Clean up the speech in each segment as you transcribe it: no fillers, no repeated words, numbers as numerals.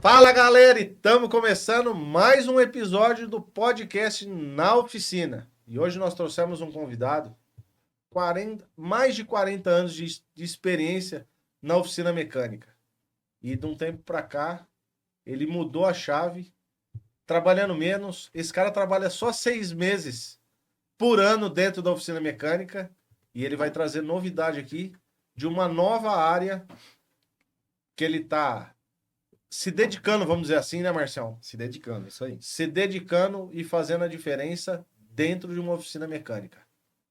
Fala galera, e estamos começando mais um episódio do podcast Na Oficina. E hoje nós trouxemos um convidado, mais de 40 anos de experiência na oficina mecânica. E de um tempo para cá, ele mudou a chave, trabalhando menos. Esse cara trabalha só 6 meses por ano dentro da oficina mecânica e ele vai trazer novidade aqui de uma nova área que ele está se dedicando, vamos dizer assim, né, Marcião? Se dedicando, isso aí. Se dedicando e fazendo a diferença dentro de uma oficina mecânica.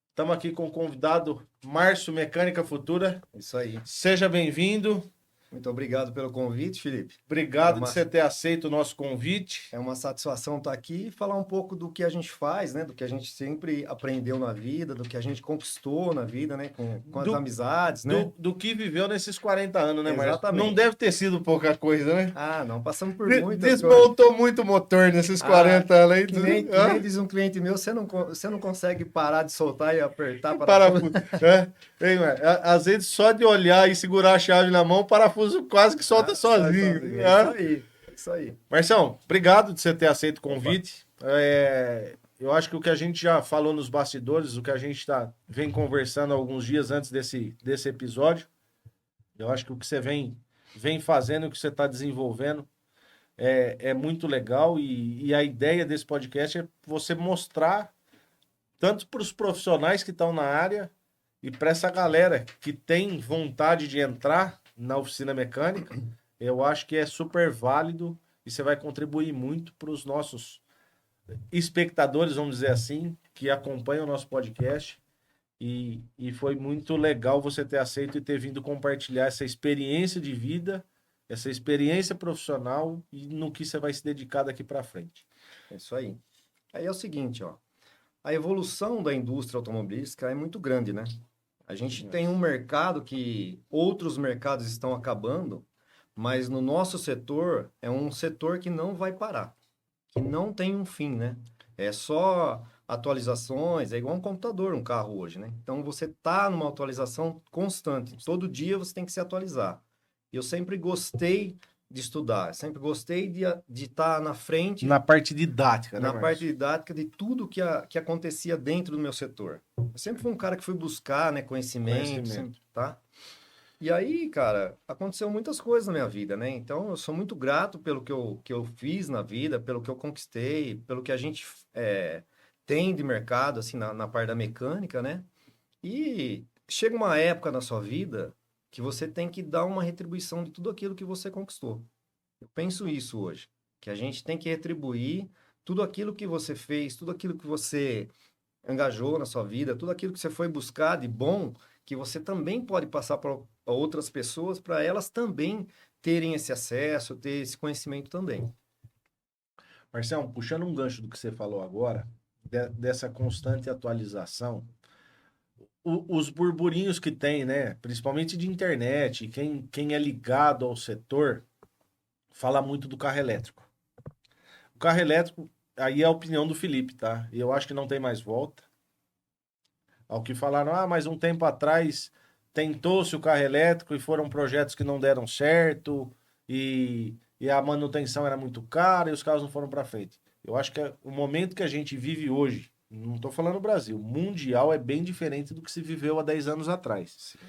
Estamos aqui com o convidado Márcio Mecânica Futura. Isso aí. Seja bem-vindo. Muito obrigado pelo convite, Felipe. Obrigado de você ter aceito o nosso convite. É uma satisfação estar aqui e falar um pouco do que a gente faz, né? Do que a gente sempre aprendeu na vida, do que a gente conquistou na vida, né? Com as amizades, né? Do que viveu nesses 40 anos, né, Márcio? Exatamente. Não deve ter sido pouca coisa, né? Ah, não, passamos por muitas Desmontou muito motor nesses 40 anos aí. Que nem diz um cliente meu, você não consegue parar de soltar e apertar parafuso. Às vezes só de olhar e segurar a chave na mão, o parafuso quase que solta sozinho. Isso aí. Marção, obrigado de você ter aceito o convite. Eu acho que o que a gente já falou nos bastidores, o que a gente vem conversando alguns dias antes desse episódio, eu acho que o que você vem fazendo, o que você está desenvolvendo é muito legal e a ideia desse podcast é você mostrar tanto para os profissionais que estão na área e para essa galera que tem vontade de entrar na oficina mecânica, eu acho que é super válido e você vai contribuir muito para os nossos espectadores, vamos dizer assim, que acompanham o nosso podcast. E foi muito legal você ter aceito e ter vindo compartilhar essa experiência de vida, essa experiência profissional e no que você vai se dedicar daqui para frente. É isso aí. Aí é o seguinte, ó. A evolução da indústria automobilística é muito grande, né? A gente tem um mercado que outros mercados estão acabando, mas no nosso setor é um setor que não vai parar, que não tem um fim, né? É só atualizações, é igual um computador, um carro hoje, né? Então você tá numa atualização constante, todo dia você tem que se atualizar. Eu sempre gostei de estudar, sempre gostei de estar na frente. Na parte didática, né, Na parte didática de tudo que acontecia dentro do meu setor. Eu sempre fui um cara que fui buscar, né, conhecimento. Sempre, tá? E aí, cara, aconteceu muitas coisas na minha vida, né? Então, eu sou muito grato pelo que eu fiz na vida, pelo que eu conquistei, pelo que a gente tem de mercado, assim, na parte da mecânica, né? E chega uma época na sua vida que você tem que dar uma retribuição de tudo aquilo que você conquistou. Eu penso isso hoje, que a gente tem que retribuir tudo aquilo que você fez, tudo aquilo que você engajou na sua vida, tudo aquilo que você foi buscar de bom, que você também pode passar para outras pessoas, para elas também terem esse acesso, ter esse conhecimento também. Marcelo, puxando um gancho do que você falou agora, dessa constante atualização, os burburinhos que tem, né, principalmente de internet, quem é ligado ao setor, fala muito do carro elétrico. O carro elétrico, aí é a opinião do Felipe, tá? E eu acho que não tem mais volta. Ao que falaram, mas um tempo atrás tentou-se o carro elétrico e foram projetos que não deram certo e a manutenção era muito cara e os carros não foram para frente. Eu acho que o momento que a gente vive hoje, não estou falando Brasil, mundial é bem diferente do que se viveu há 10 anos atrás. Sim.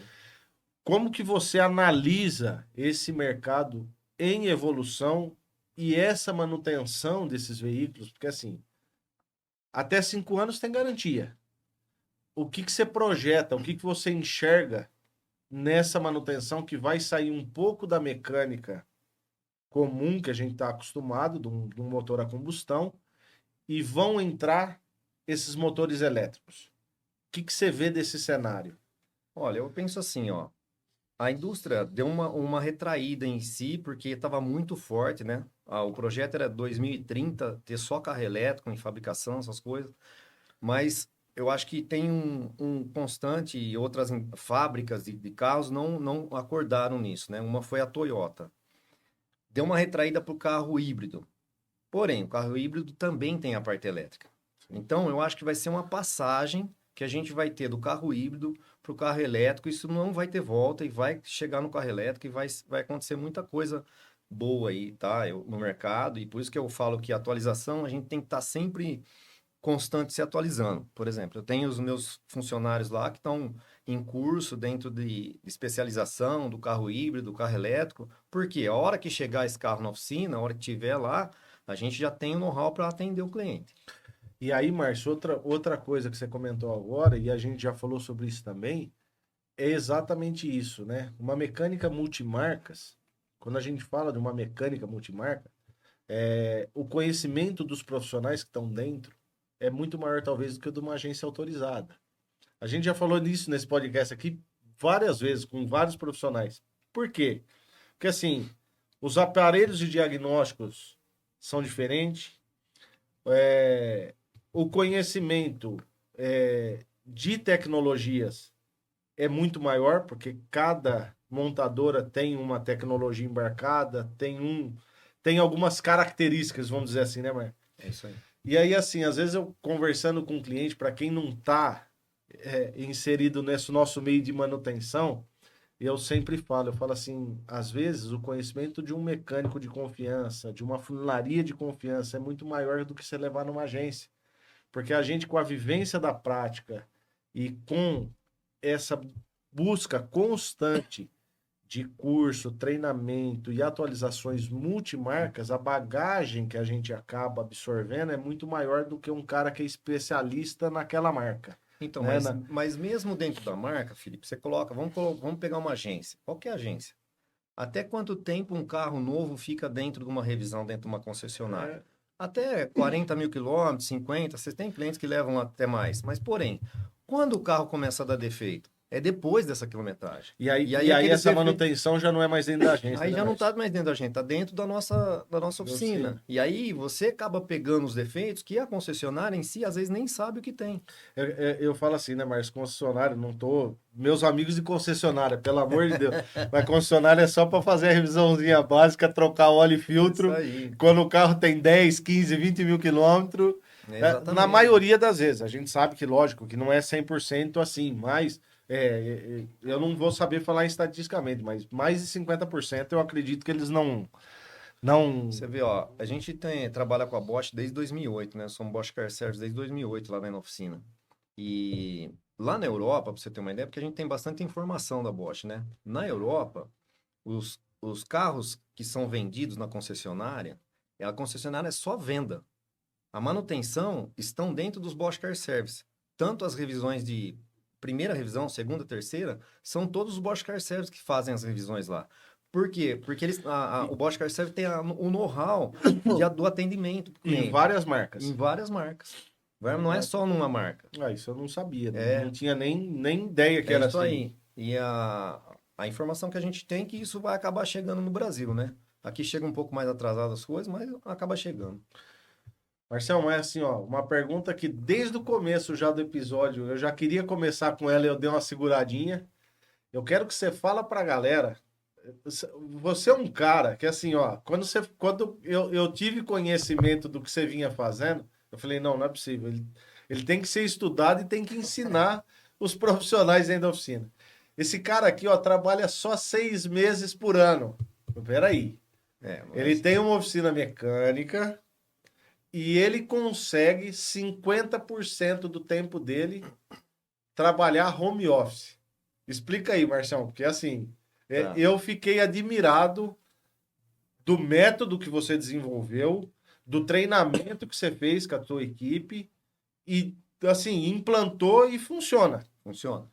Como que você analisa esse mercado em evolução e essa manutenção desses veículos? Porque assim, até 5 anos tem garantia. O que você projeta, o que você enxerga nessa manutenção que vai sair um pouco da mecânica comum que a gente está acostumado, de um motor a combustão, e vão entrar esses motores elétricos? O que você vê desse cenário? Olha, eu penso assim, ó. A indústria deu uma retraída em si, porque estava muito forte, né? O projeto era 2030, ter só carro elétrico em fabricação, essas coisas. Mas eu acho que tem um constante e outras fábricas de carros não acordaram nisso, né? Uma foi a Toyota. Deu uma retraída para o carro híbrido. Porém, o carro híbrido também tem a parte elétrica. Então, eu acho que vai ser uma passagem que a gente vai ter do carro híbrido para o carro elétrico. Isso não vai ter volta e vai chegar no carro elétrico e vai acontecer muita coisa boa aí, tá? No mercado, e por isso que eu falo que a atualização, a gente tem que estar sempre constante se atualizando. Por exemplo, eu tenho os meus funcionários lá que estão em curso dentro de especialização do carro híbrido, do carro elétrico, porque a hora que chegar esse carro na oficina, a hora que tiver lá, a gente já tem o know-how para atender o cliente. E aí, Márcio, outra coisa que você comentou agora, e a gente já falou sobre isso também, é exatamente isso, né? Uma mecânica multimarcas, quando a gente fala de uma mecânica multimarca, o conhecimento dos profissionais que estão dentro é muito maior, talvez, do que o de uma agência autorizada. A gente já falou nisso nesse podcast aqui várias vezes, com vários profissionais. Por quê? Porque, assim, os aparelhos de diagnósticos são diferentes, o conhecimento de tecnologias é muito maior, porque cada montadora tem uma tecnologia embarcada, tem algumas características, vamos dizer assim, né, Mar? É isso aí. E aí, assim, às vezes eu conversando com o cliente, para quem não está inserido nesse nosso meio de manutenção, eu sempre falo, eu falo assim, às vezes o conhecimento de um mecânico de confiança, de uma funilaria de confiança é muito maior do que você levar numa agência. Porque a gente, com a vivência da prática e com essa busca constante de curso, treinamento e atualizações multimarcas, a bagagem que a gente acaba absorvendo é muito maior do que um cara que é especialista naquela marca. Então, Né? mas mesmo dentro da marca, Felipe, você coloca, vamos pegar uma agência. Qualquer agência. Até quanto tempo um carro novo fica dentro de uma revisão, dentro de uma concessionária? Até 40 mil quilômetros, 50, você tem clientes que levam até mais. Mas, porém, quando o carro começa a dar defeito? É depois dessa quilometragem. E aí essa defeitos... manutenção já não é mais dentro da agência. Aí né, já não está mais dentro da gente, está dentro da nossa oficina. Sim. E aí você acaba pegando os defeitos que a concessionária em si, às vezes, nem sabe o que tem. Eu falo assim, né, Márcio? Concessionário, não tô. Meus amigos de concessionária, pelo amor de Deus. Mas concessionária é só para fazer a revisãozinha básica, trocar óleo e filtro. Isso aí. Quando o carro tem 10, 15, 20 mil quilômetros. Na maioria das vezes. A gente sabe que, lógico, que não é 100% assim, mas eu não vou saber falar estatisticamente, mas mais de 50% eu acredito que eles não. Você vê, ó, a gente trabalha com a Bosch desde 2008, né? Somos Bosch Car Service desde 2008 lá na oficina. E lá na Europa, para você ter uma ideia, porque a gente tem bastante informação da Bosch, né? Na Europa, os carros que são vendidos na concessionária, a concessionária é só venda. A manutenção estão dentro dos Bosch Car Service. Tanto as revisões de primeira revisão, segunda, terceira, são todos os Bosch Car Service que fazem as revisões lá. Por quê? Porque o Bosch Car Service tem o know-how do atendimento. Em várias marcas. Em várias marcas. Não é só numa marca. Isso eu não sabia. Não tinha nem ideia que era isso assim. Aí. E a informação que a gente tem é que isso vai acabar chegando no Brasil, né? Aqui chega um pouco mais atrasado as coisas, mas acaba chegando. Marcelo, mas assim, ó, uma pergunta que desde o começo já do episódio, eu já queria começar com ela e eu dei uma seguradinha. Eu quero que você fala pra galera. Você é um cara que assim, ó, quando eu tive conhecimento do que você vinha fazendo, eu falei, não é possível. Ele tem que ser estudado e tem que ensinar os profissionais dentro da oficina. Esse cara aqui, ó, trabalha só 6 meses por ano. Peraí. Ele tem uma oficina mecânica e ele consegue 50% do tempo dele trabalhar home office. Explica aí, Marcião, porque assim, eu fiquei admirado do método que você desenvolveu, do treinamento que você fez com a tua equipe e, assim, implantou e funciona. Funciona.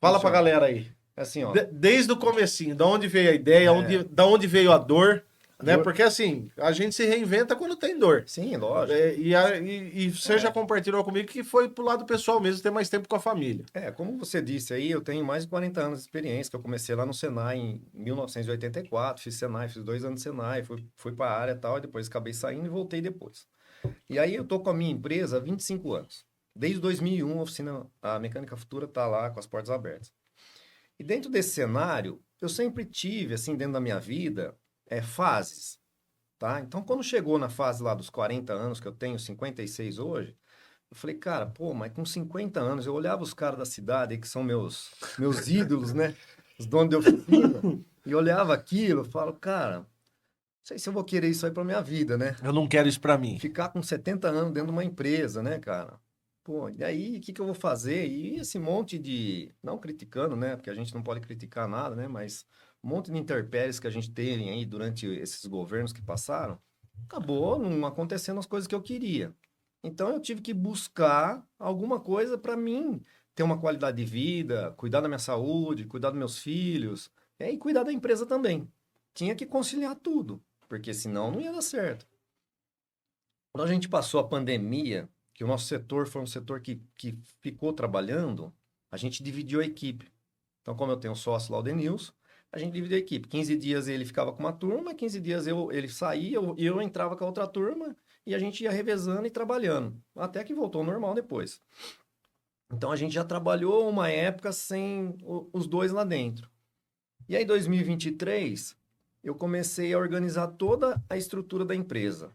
Fala pra galera aí. Assim, ó. Desde o comecinho, da onde veio a ideia, da onde veio a dor, né? Porque assim, a gente se reinventa quando tem dor. Sim, lógico. E você já compartilhou comigo que foi pro lado pessoal mesmo, ter mais tempo com a família. Como você disse aí, eu tenho mais de 40 anos de experiência, que eu comecei lá no Senai em 1984, fiz Senai, fiz 2 anos de Senai, fui para a área e tal, e depois acabei saindo e voltei depois. E aí eu tô com a minha empresa há 25 anos. Desde 2001, a Mecânica Futura tá lá com as portas abertas. E dentro desse cenário, eu sempre tive, assim, dentro da minha vida, fases, tá? Então, quando chegou na fase lá dos 40 anos, que eu tenho 56 hoje, eu falei, cara, mas com 50 anos, eu olhava os caras da cidade, que são meus ídolos, né? Os donos de oficina, e olhava aquilo, eu falo, cara, sei se eu vou querer isso aí pra minha vida, né? Eu não quero isso pra mim. Ficar com 70 anos dentro de uma empresa, né, cara? Pô, e aí, o que que eu vou fazer? E esse monte de, não criticando, né, porque a gente não pode criticar nada, né, mas um monte de intempéries que a gente teve aí durante esses governos que passaram, acabou não acontecendo as coisas que eu queria. Então eu tive que buscar alguma coisa para mim ter uma qualidade de vida, cuidar da minha saúde, cuidar dos meus filhos, e cuidar da empresa também. Tinha que conciliar tudo, porque senão não ia dar certo. Quando a gente passou a pandemia, que o nosso setor foi um setor que ficou trabalhando, a gente dividiu a equipe. Então, como eu tenho um sócio lá, o Denilson, a gente dividiu a equipe. 15 dias ele ficava com uma turma, 15 dias ele saía, eu entrava com a outra turma e a gente ia revezando e trabalhando, até que voltou ao normal depois. Então, a gente já trabalhou uma época sem os dois lá dentro. E aí, em 2023, eu comecei a organizar toda a estrutura da empresa,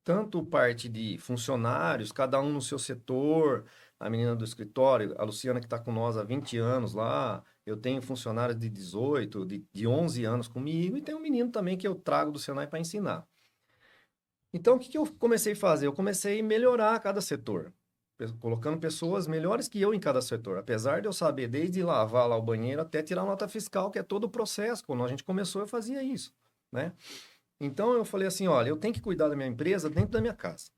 tanto parte de funcionários, cada um no seu setor, a menina do escritório, a Luciana que está com nós há 20 anos lá, eu tenho funcionários de 18, de 11 anos comigo, e tem um menino também que eu trago do Senai para ensinar. Então, o que que eu comecei a fazer? Eu comecei a melhorar cada setor, colocando pessoas melhores que eu em cada setor, apesar de eu saber desde lavar lá o banheiro até tirar a nota fiscal, que é todo o processo. Quando a gente começou, eu fazia isso, né? Então eu falei assim, olha, eu tenho que cuidar da minha empresa dentro da minha casa.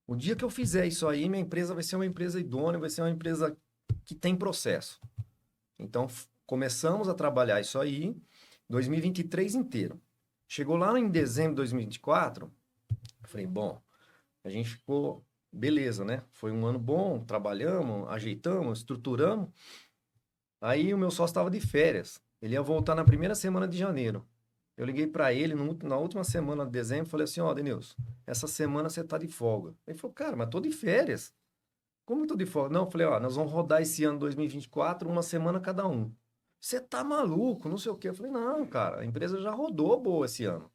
O dia que eu fizer isso aí, minha empresa vai ser uma empresa idônea, vai ser uma empresa que tem processo. Então começamos a trabalhar isso aí 2023 inteiro. Chegou lá em dezembro de 2024, eu falei, bom, a gente ficou beleza, né? Foi um ano bom, trabalhamos, ajeitamos, estruturamos. Aí o meu sócio estava de férias. Ele ia voltar na primeira semana de janeiro. Eu liguei para ele na última semana de dezembro, falei assim, ó, Denilson, essa semana você tá de folga. Ele falou, cara, mas tô de férias. Como eu tô de folga? Não, eu falei, ó, nós vamos rodar esse ano 2024, uma semana cada um. Você tá maluco, não sei o quê. Eu falei, não, cara, a empresa já rodou boa esse ano.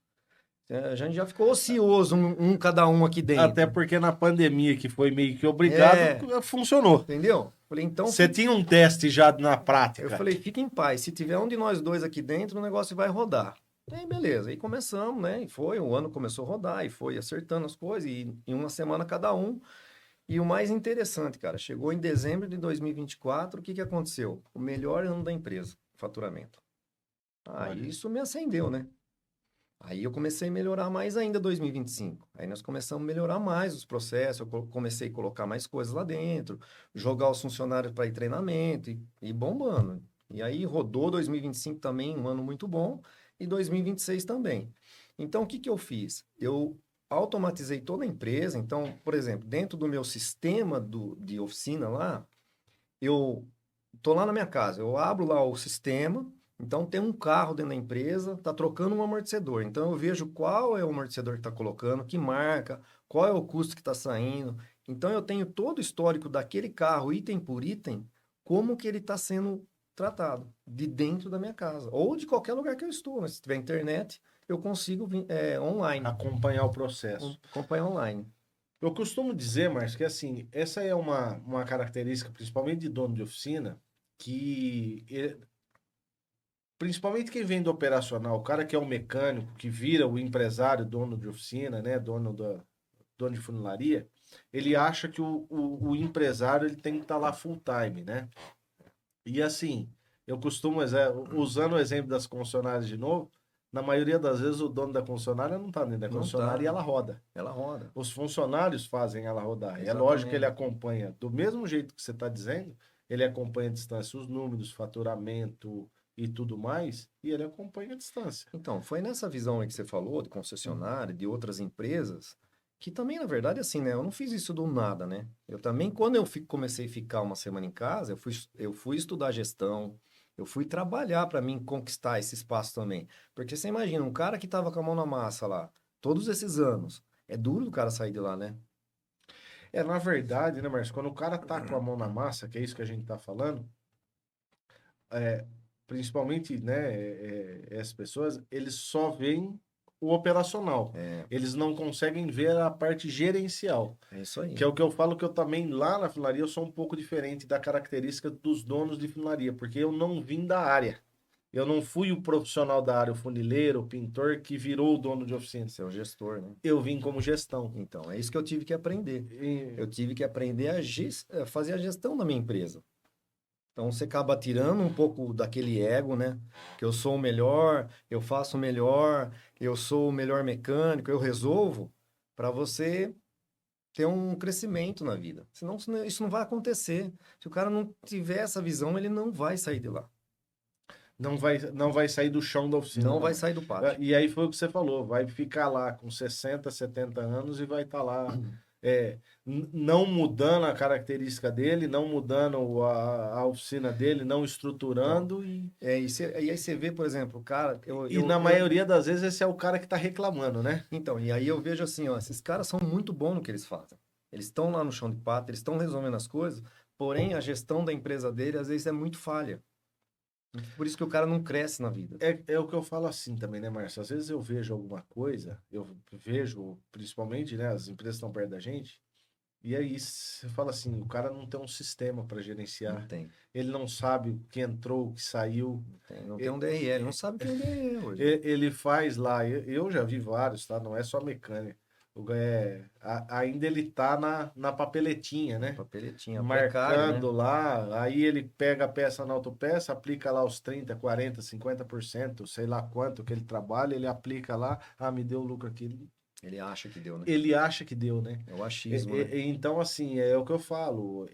A gente já ficou ocioso, um cada um aqui Até dentro. porque na pandemia, que foi meio que obrigado, É, funcionou. entendeu? Falei, então, Você tinha um teste já na eu prática. falei, fica em paz. Se tiver um de nós dois aqui dentro, o negócio vai rodar. E aí, beleza. Aí começamos, né? E foi, o ano começou a rodar, e foi acertando as coisas, e em uma semana cada um. E o mais interessante, cara, chegou em dezembro de 2024, o que que aconteceu? O melhor ano da empresa, faturamento. Olha. Aí isso me acendeu, né? Aí eu comecei a melhorar mais ainda 2025. Aí nós começamos a melhorar mais os processos, eu comecei a colocar mais coisas lá dentro, jogar os funcionários para ir treinamento e bombando. E aí rodou 2025 também, um ano muito bom, e 2026 também. Então o que que eu fiz? Eu automatizei toda a empresa. Então, por exemplo, dentro do meu sistema de oficina lá, eu tô lá na minha casa, eu abro lá o sistema, então tem um carro dentro da empresa, tá trocando um amortecedor. Então eu vejo qual é o amortecedor que está colocando, que marca, qual é o custo que está saindo. Então eu tenho todo o histórico daquele carro, item por item, como que ele está sendo tratado de dentro da minha casa ou de qualquer lugar que eu estou, né? Se tiver internet, eu consigo online, Acompanhar o processo. acompanhar online. Eu costumo dizer, Márcio, que assim, essa é uma característica, principalmente de dono de oficina, que principalmente quem vem do operacional, o cara que é o mecânico, que vira o empresário, dono de oficina, né, dono de funilaria, ele acha que o empresário ele tem que estar lá full time, né? E assim, eu costumo, usando o exemplo das concessionárias de novo, na maioria das vezes o dono da concessionária não está dentro da Não concessionária e tá, ela roda. ela roda. Os funcionários fazem ela rodar. E é lógico que ele Exatamente. acompanha, do mesmo jeito que você está dizendo, ele acompanha a distância, os números, faturamento e tudo mais, e ele acompanha a distância. Então, foi nessa visão aí que você falou, de concessionária, de outras empresas, que também, na verdade, assim, né? Eu não fiz isso do nada, né? Eu também, quando comecei a ficar uma semana em casa, eu fui estudar gestão, eu fui trabalhar para mim conquistar esse espaço também. Porque você imagina, um cara que estava com a mão na massa lá, todos esses anos, é duro o cara sair de lá, né? Na verdade, né, Márcio, quando o cara tá com a mão na massa, que é isso que a gente tá falando, é, principalmente, né, essas pessoas, eles só veem o operacional. É, Eles não conseguem ver a parte gerencial. é isso Que é aí. o que eu falo que eu também, lá na funilaria, eu sou um pouco diferente da característica dos donos de funilaria, porque eu não vim da área. Eu não fui o profissional da área, o funileiro, o pintor, que virou o dono de oficina. Você é o gestor, né? Eu vim como gestão. Então, é isso que eu tive que aprender. E- Eu tive que aprender a fazer a gestão da minha empresa. Então, você acaba tirando um pouco daquele ego, né? Que eu sou o melhor, eu faço o melhor, eu sou o melhor mecânico, eu resolvo, para você ter um crescimento na vida. Senão, isso não vai acontecer. Se o cara não tiver essa visão, ele não vai sair de lá. não vai sair do chão da oficina, Não né, vai Marcos? sair do pátio. E aí foi o que você falou, vai ficar lá com 60, 70 anos e vai estar lá não mudando a característica dele, não mudando a oficina dele, não Então, estruturando e aí você vê, por exemplo, o cara, e na maioria das vezes esse é o cara que está reclamando, né? então, e aí eu vejo assim, ó, esses caras são muito bons no que eles fazem. Eles estão lá no chão de pata, eles estão resolvendo as coisas, porém a gestão da empresa dele às vezes é muito falha. Por isso que o cara não cresce na vida. É o que eu falo assim também, né, Márcio? Às vezes eu vejo alguma coisa, eu vejo, principalmente, né, as empresas estão perto da gente, e aí você fala assim, o cara não tem um sistema para Não gerenciar, tem, ele não sabe o que entrou, o que saiu, não tem um DRL, não sabe o que é um DRL hoje. ele faz lá, eu já vi vários, tá? Não é só mecânica. Ainda ele tá na papeletinha, né? Papeletinha, precário, né? Marcando lá, aí ele pega a peça na autopeça, aplica lá os 30, 40, 50%, sei lá quanto que ele trabalha, ele aplica lá, me deu lucro aqui. Ele acha que deu, né? Ele acha que deu, né? É o achismo, né? Então, assim, é o que eu falo.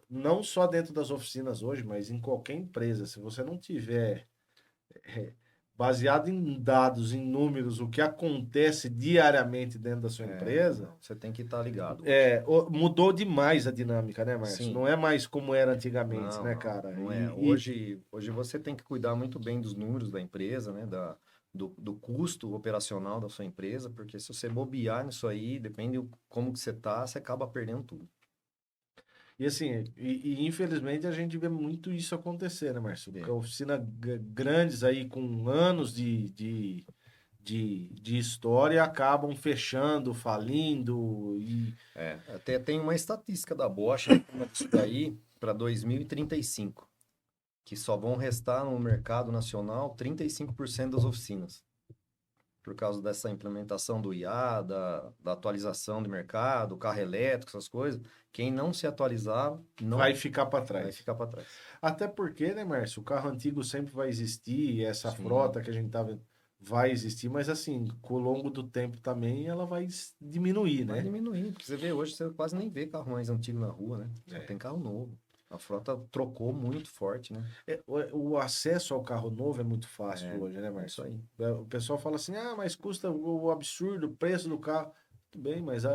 Não só dentro das oficinas hoje, mas em qualquer empresa, se você não tiver baseado em dados, em números, o que acontece diariamente dentro da sua empresa, Não, você tem que estar ligado hoje. mudou demais a dinâmica, né, Márcio? Sim. Não é mais como era antigamente, Não, né, não, cara? não é. Hoje você tem que cuidar muito bem dos números da empresa, né? Do custo operacional da sua empresa, porque se você bobear nisso aí, depende como que você tá, você acaba perdendo tudo. E assim, infelizmente a gente vê muito isso acontecer, né, Márcio? Vê. Porque oficinas grandes aí com anos de história acabam fechando, falindo e Até tem uma estatística da Bosch isso daí para 2035, que só vão restar no mercado nacional 35% das oficinas. Por causa dessa implementação do IA, da atualização do mercado, carro elétrico, essas coisas, quem não se atualizar não vai ficar para vai trás. ficar para trás. Até porque, né, Márcio, o carro antigo sempre vai existir, essa Sim. frota que a gente tava vai existir, mas assim, com o longo do tempo também ela vai diminuir, Vai né? diminuindo, porque você vê hoje, você quase nem vê carro mais antigo na rua, né? Só tem carro novo. A frota trocou muito forte, né? O acesso ao carro novo é muito fácil hoje, né, É isso Márcio? aí. O pessoal fala assim, mas custa o absurdo o preço do carro. Tudo bem, mas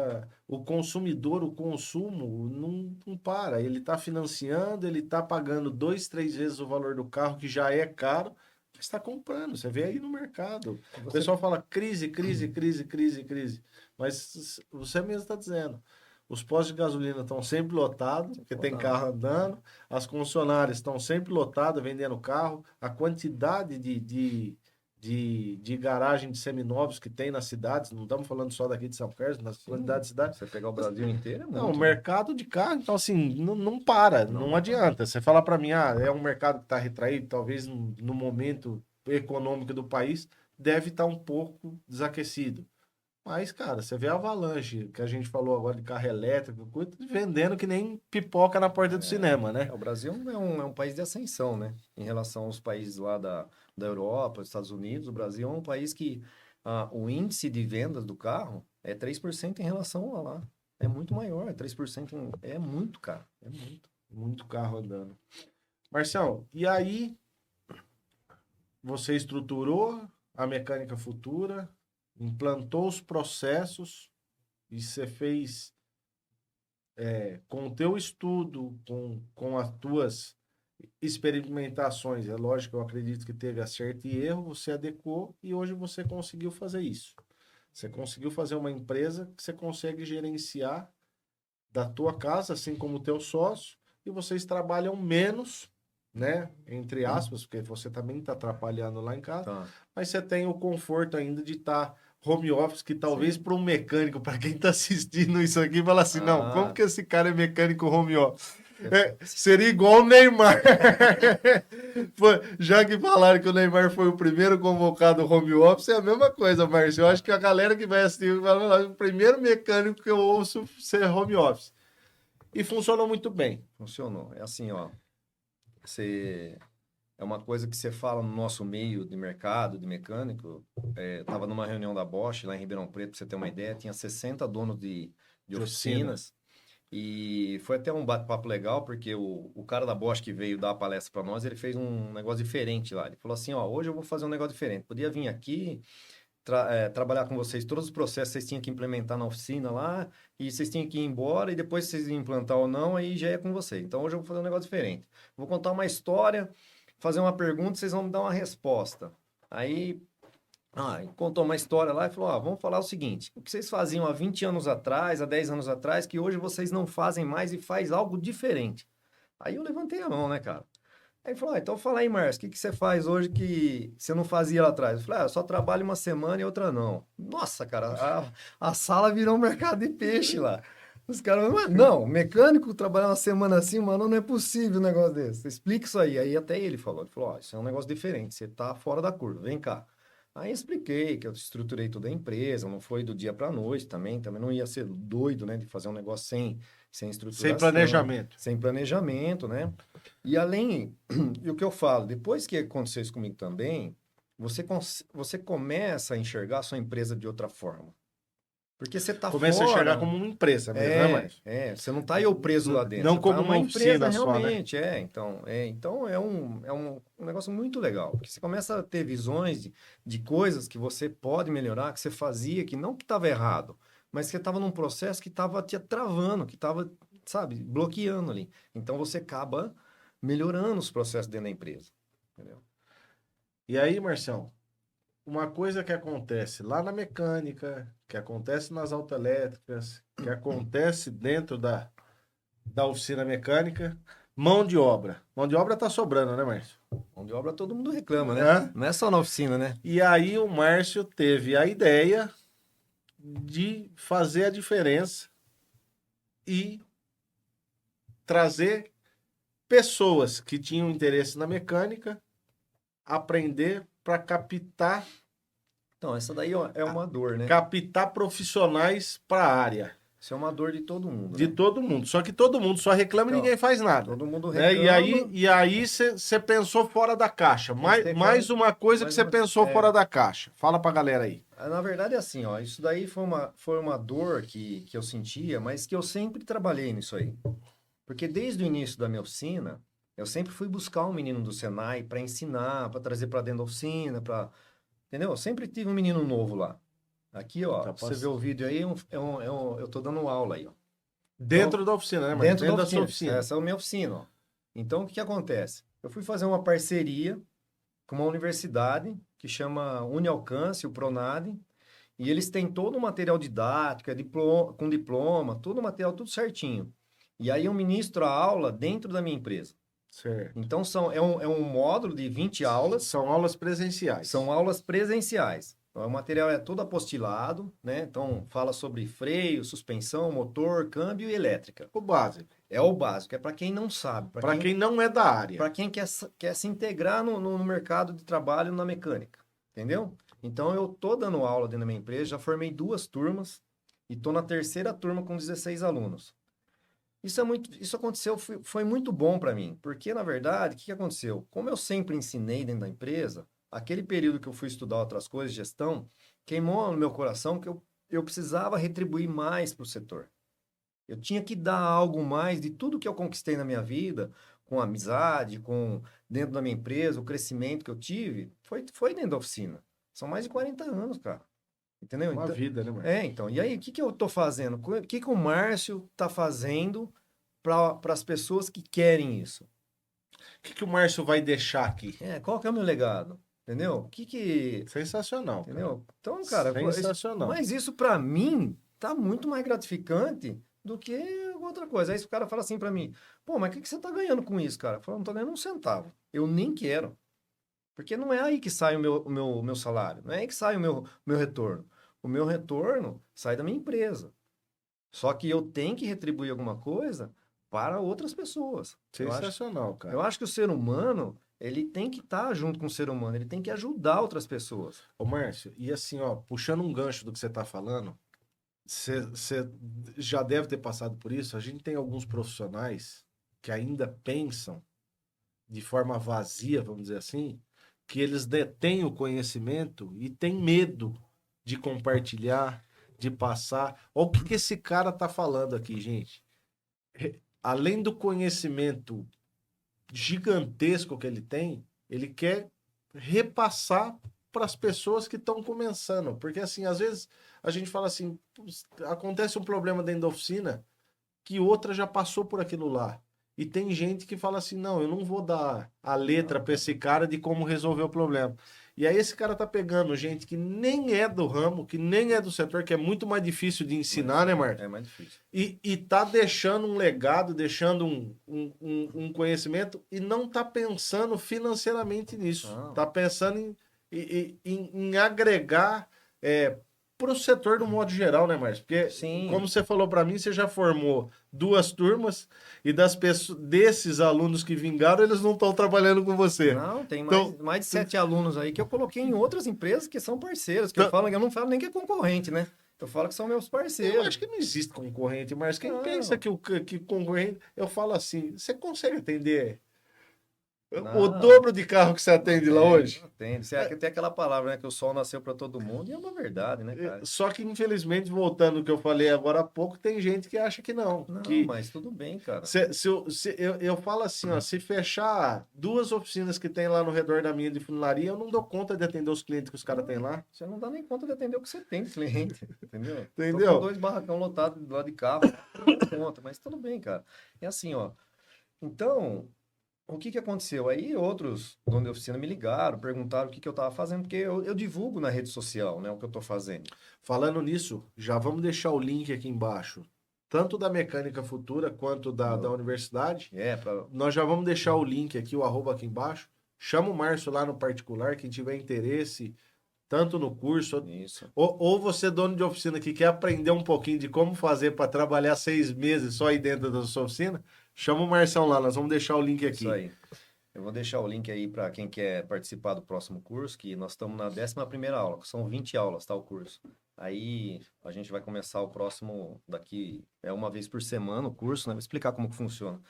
o consumidor, o consumo não para. Ele está financiando, ele está pagando 2, 3 vezes o valor do carro, que já é caro, mas está comprando. Você vê aí no mercado. O pessoal fala crise, crise, crise, crise, crise. Mas você mesmo está dizendo. Os postos de gasolina estão sempre lotados, porque tem carro andando. As concessionárias estão sempre lotadas, vendendo carro. A quantidade de garagem de seminovos que tem nas cidades, não estamos falando só daqui de São Carlos, na quantidade de cidades. Você pegar o Brasil inteiro é muito. Não, o mercado de carro, então assim, não para, não adianta. Você falar para mim, é um mercado que está retraído, talvez no momento econômico do país, deve estar um pouco desaquecido. Mas, cara, você vê a Avalanche, que a gente falou agora de carro elétrico, vendendo que nem pipoca na porta do cinema, né? O Brasil é um país de ascensão, né? Em relação aos países lá da Europa, dos Estados Unidos, o Brasil é um país que o índice de vendas do carro é 3% em relação a lá. É muito maior, 3% é muito, cara. É muito. Muito carro andando. Marcial, e aí você estruturou a mecânica futura, implantou os processos e você fez com o teu estudo, com as tuas experimentações, é lógico, eu acredito que teve acerto e erro, você adequou e hoje você conseguiu fazer isso. Você conseguiu fazer uma empresa que você consegue gerenciar da tua casa, assim como o teu sócio, e vocês trabalham menos, né? Entre aspas, porque você também está atrapalhando lá em casa, mas você tem o conforto ainda de estar home office, que talvez para um mecânico, para quem está assistindo isso aqui, fala assim, não, como que esse cara é mecânico home office? Seria igual o Neymar. Já que falaram que o Neymar foi o primeiro convocado home office, é a mesma coisa, Márcio. Eu acho que a galera que vai assistir vai falar, o primeiro mecânico que eu ouço ser home office. E funcionou muito bem. Funcionou. É assim, ó. É uma coisa que você fala no nosso meio de mercado, de mecânico. Tava numa reunião da Bosch, lá em Ribeirão Preto, pra você ter uma ideia. Tinha 60 donos de oficinas. E foi até um bate-papo legal, porque o cara da Bosch que veio dar a palestra para nós, ele fez um negócio diferente lá. Ele falou assim, ó, hoje eu vou fazer um negócio diferente. Podia vir aqui, trabalhar com vocês, todos os processos vocês tinham que implementar na oficina lá, e vocês tinham que ir embora, e depois vocês iam implantar ou não, aí já é com vocês. Então hoje eu vou fazer um negócio diferente. Vou contar uma história, fazer uma pergunta, vocês vão me dar uma resposta. Aí... contou uma história lá e falou, vamos falar o seguinte, o que vocês faziam há 20 anos atrás, há 10 anos atrás, que hoje vocês não fazem mais e faz algo diferente. Aí eu levantei a mão, né, cara? Aí ele falou, então fala aí, Márcio, o que você faz hoje que você não fazia lá atrás? Eu falei, eu só trabalho uma semana e outra não. Nossa, cara, a sala virou um mercado de peixe lá. Os caras, não, mecânico trabalhar uma semana assim, mano, não é possível um negócio desse. Explica isso aí. Aí até ele falou, isso é um negócio diferente, você tá fora da curva, vem cá. Aí expliquei que eu estruturei toda a empresa, não foi do dia para a noite também não ia ser doido, né, de fazer um negócio sem estruturação. Sem planejamento. Sem planejamento, né? E além, e o que eu falo, depois que aconteceu isso comigo também, você começa a enxergar a sua empresa de outra forma. Porque você tá Começa fora... a enxergar como uma empresa mesmo, né, Márcio? você não tá eu preso lá dentro. Não como uma oficina só, né? Então é um negócio muito legal. Porque você começa a ter visões de coisas que você pode melhorar, que você fazia, que não que estava errado, mas que estava num processo que estava te travando, que estava, sabe, bloqueando ali. Então você acaba melhorando os processos dentro da empresa. Entendeu? E aí, Marcião, uma coisa que acontece lá na mecânica, que acontece nas autoelétricas, que acontece dentro da oficina mecânica, mão de obra. Mão de obra tá sobrando, né, Márcio? Mão de obra todo mundo reclama, né? Não é só na oficina, né? E aí o Márcio teve a ideia de fazer a diferença e trazer pessoas que tinham interesse na mecânica, aprender para captar. Então, essa daí é uma dor, né? Captar profissionais para a área. Isso é uma dor de todo mundo. De todo mundo. Só que todo mundo só reclama e ninguém faz nada. Todo mundo reclama. E aí você pensou fora da caixa. Mais uma coisa que você pensou fora da caixa. Fala pra galera aí. Na verdade é assim, ó. Isso daí foi uma dor que eu sentia, mas que eu sempre trabalhei nisso aí. Porque desde o início da minha oficina, eu sempre fui buscar um menino do Senai para ensinar, para trazer para dentro da oficina, entendeu? Eu sempre tive um menino novo lá. Aqui, ó, você vê o vídeo aí, eu tô dando aula aí, ó. Dentro então, da oficina, né, Marcos? Dentro da sua oficina. Essa é a minha oficina, ó. Então, o que acontece? Eu fui fazer uma parceria com uma universidade que chama Unialcance, o Pronad, e eles têm todo o material didático, com diploma, todo o material, tudo certinho. E aí eu ministro a aula dentro da minha empresa. Certo. Então, é um módulo de 20 aulas. São aulas presenciais. São aulas presenciais. Então, o material é todo apostilado, né? Então, fala sobre freio, suspensão, motor, câmbio e elétrica. O básico. É o básico, é para quem não sabe. Para quem não é da área. Para quem quer se integrar no mercado de trabalho na mecânica, entendeu? Então, eu tô dando aula dentro da minha empresa, já formei 2 turmas e tô na 3ª turma com 16 alunos. Isso aconteceu, foi muito bom para mim, porque, na verdade, o que aconteceu? Como eu sempre ensinei dentro da empresa, aquele período que eu fui estudar outras coisas, gestão, queimou no meu coração que eu precisava retribuir mais para o setor. Eu tinha que dar algo mais de tudo que eu conquistei na minha vida, com amizade, dentro da minha empresa, o crescimento que eu tive, foi dentro da oficina. São mais de 40 anos, cara. Entendeu? Uma vida, né, Márcio? Então. E aí, o que eu tô fazendo? O que o Márcio tá fazendo para as pessoas que querem isso? O que o Márcio vai deixar aqui? Qual que é o meu legado? Entendeu? Sensacional. Entendeu? Cara. Então, cara... Sensacional. Mas isso, para mim, tá muito mais gratificante do que outra coisa. Aí o cara fala assim para mim, pô, mas o que você tá ganhando com isso, cara? Eu falo, não tô ganhando um centavo. Eu nem quero. Porque não é aí que sai o meu salário. Não é aí que sai o meu retorno. O meu retorno sai da minha empresa. Só que eu tenho que retribuir alguma coisa para outras pessoas. Sensacional, cara. Eu acho que o ser humano, ele tem que estar junto com o ser humano, ele tem que ajudar outras pessoas. Ô, Márcio, e assim, ó, puxando um gancho do que você tá falando, você já deve ter passado por isso. A gente tem alguns profissionais que ainda pensam de forma vazia, vamos dizer assim, que eles detêm o conhecimento e têm medo de compartilhar, de passar. Olha o que que esse cara tá falando aqui, gente. Além do conhecimento gigantesco que ele tem, ele quer repassar para as pessoas que estão começando. Porque, assim, às vezes a gente fala assim: acontece um problema dentro da oficina que outra já passou por aquilo lá. E tem gente que fala assim: não, eu não vou dar a letra para esse cara de como resolver o problema. E aí esse cara tá pegando gente que nem é do ramo, que nem é do setor, que é muito mais difícil de ensinar, né, Marcos? É mais difícil. E tá deixando um legado, deixando um conhecimento e não tá pensando financeiramente nisso. Não. Tá pensando em agregar para o setor do modo geral, né, Márcio? Porque, Sim. como você falou para mim, você já formou 2 turmas e desses alunos que vingaram, eles não estão trabalhando com você. Não, tem Então, mais de 7 alunos aí que eu coloquei em outras empresas que são parceiros, que eu não falo nem que é concorrente, né? Eu falo que são meus eu parceiros. acho que não existe concorrente, mas quem Não. pensa que concorrente, eu falo assim, você consegue atender o Não. dobro de carro que você atende lá hoje? Não atende. Tem aquela palavra, né? Que o sol nasceu para todo mundo, e é uma verdade, né, cara? Só que, infelizmente, voltando ao que eu falei agora há pouco, tem gente que acha que não. Não, Que mas tudo bem, cara. eu falo assim, ó, se fechar 2 oficinas que tem lá no redor da minha de funilaria, eu não dou conta de atender os clientes que os caras têm lá. Você não dá nem conta de atender o que você tem de cliente, entendeu? Entendeu? Tô com 2 barracão lotados lá de carro, não dou conta, mas tudo bem, cara. É assim, ó. Então, o que aconteceu? Aí outros donos de oficina me ligaram, perguntaram o que eu estava fazendo, porque eu divulgo na rede social, né, o que eu estou fazendo. Falando nisso, já vamos deixar o link aqui embaixo, tanto da Mecânica Futura quanto da universidade. Nós já vamos deixar o link aqui, o arroba aqui embaixo. Chama o Márcio lá no particular, quem tiver interesse, tanto no curso, Isso. ou você, dono de oficina, que quer aprender um pouquinho de como fazer para trabalhar 6 meses só aí dentro da sua oficina, chama o Marção lá, nós vamos deixar o link aqui. Isso aí. Eu vou deixar o link aí para quem quer participar do próximo curso, que nós estamos na 11ª aula, que são 20 aulas, tá, o curso. Aí a gente vai começar o próximo daqui, uma vez por semana o curso, né? Vou explicar como que funciona.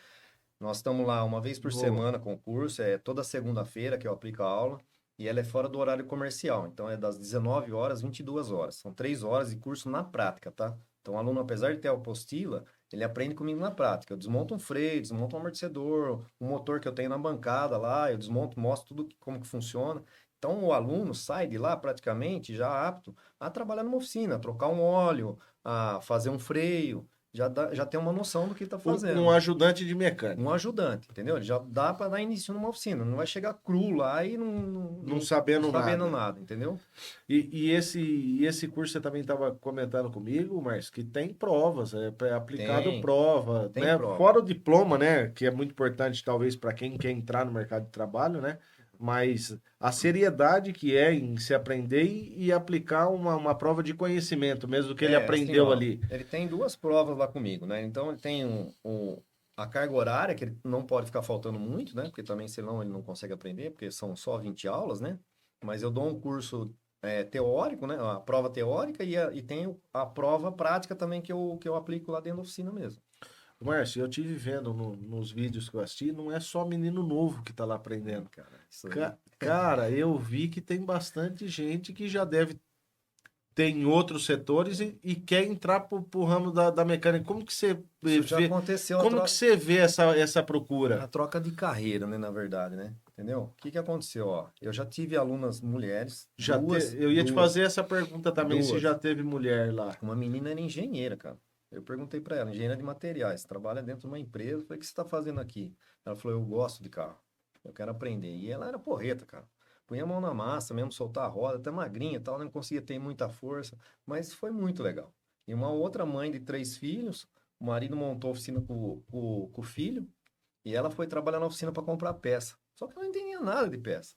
Nós estamos lá uma vez por semana com o curso, toda segunda-feira que eu aplico a aula, e ela é fora do horário comercial, então é das 19 horas às 22 horas. São 3 horas de curso na prática, tá? Então o aluno, apesar de ter a apostila, ele aprende comigo na prática. Eu desmonto um freio, desmonto um amortecedor, um motor que eu tenho na bancada lá, eu desmonto, mostro tudo como que funciona. Então o aluno sai de lá praticamente já apto a trabalhar numa oficina, a trocar um óleo, a fazer um freio, já tem uma noção do que está fazendo. Um ajudante de mecânica. Um ajudante, entendeu? Ele já dá para dar início numa oficina, não vai chegar cru lá e não sabendo nada, entendeu? E esse curso você também estava comentando comigo, Márcio, que tem provas, é aplicado prova, tem né? prova. Fora o diploma, né? Que é muito importante, talvez, para quem quer entrar no mercado de trabalho, né? Mas a seriedade que é em se aprender e aplicar uma prova de conhecimento, mesmo do que ele aprendeu assim, ó, ali. Ele tem 2 provas lá comigo, né? Então ele tem a carga horária, que ele não pode ficar faltando muito, né? Porque também, senão, ele não consegue aprender, porque são só 20 aulas, né? Mas eu dou um curso teórico, né? A prova teórica e tem a prova prática também que eu aplico lá dentro da oficina mesmo. Márcio, eu tive vendo nos vídeos que eu assisti, não é só menino novo que tá lá aprendendo. Cara, eu vi que tem bastante gente que já deve ter em outros setores e quer entrar pro ramo da mecânica. Como que você Isso já aconteceu. Como que você vê essa procura? A troca de carreira, né, na verdade, né? Entendeu? O que aconteceu, ó? Eu já tive alunas mulheres, eu ia te fazer essa pergunta também, se já teve mulher lá. Uma menina era engenheira, cara. Eu perguntei para ela, engenheira de materiais, trabalha dentro de uma empresa. Eu falei, o que você está fazendo aqui? Ela falou, eu gosto de carro, eu quero aprender. E ela era porreta, cara. Punha a mão na massa mesmo, soltar a roda, até magrinha e tal, não conseguia ter muita força, mas foi muito legal. E uma outra mãe de 3 filhos, o marido montou a oficina com o filho, e ela foi trabalhar na oficina para comprar peça. Só que ela não entendia nada de peça.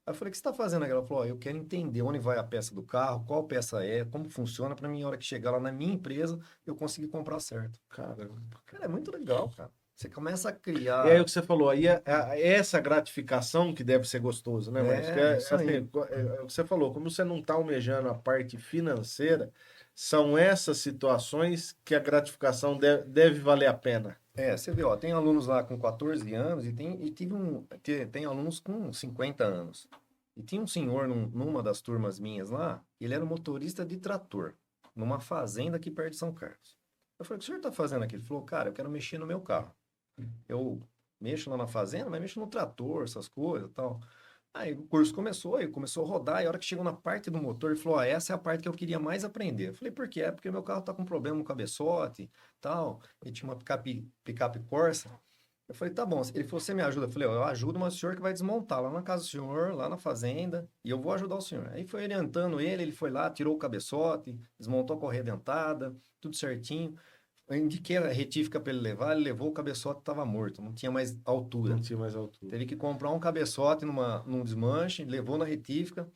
Aí eu falei, o que você está fazendo aqui? Ela falou, eu quero entender onde vai a peça do carro, qual peça é, como funciona, para mim, na hora que chegar lá na minha empresa, eu conseguir comprar certo. Caramba. Cara, é muito legal, cara. Você começa a E aí o criar... que você falou, aí é essa gratificação que deve ser gostoso, né, Márcio? Que É, isso assim, aí. é o que você falou, como você não está almejando a parte financeira, são essas situações que a gratificação deve valer a pena. Você vê, ó, tem alunos lá com 14 anos tem alunos com 50 anos. E tinha um senhor numa das turmas minhas lá, ele era um motorista de trator, numa fazenda aqui perto de São Carlos. Eu falei, o que o senhor está fazendo aqui? Ele falou, cara, eu quero mexer no meu carro. Eu mexo lá na fazenda, mas mexo no trator, essas coisas e tal. Aí o curso começou, aí começou a rodar, e a hora que chegou na parte do motor, ele falou, essa é a parte que eu queria mais aprender. Eu falei, por quê? É porque meu carro tá com problema no cabeçote, tal, e tinha uma picape Corsa. Eu falei, tá bom. Ele falou, você me ajuda? Eu falei, eu ajudo, mas o senhor que vai desmontar lá na casa do senhor, lá na fazenda, e eu vou ajudar o senhor. Aí foi orientando ele foi lá, tirou o cabeçote, desmontou a correia dentada, tudo certinho. Eu indiquei a retífica para ele levar, ele levou, o cabeçote estava morto, não tinha mais altura. Não tinha mais altura. Teve que comprar um cabeçote num desmanche, levou na retífica.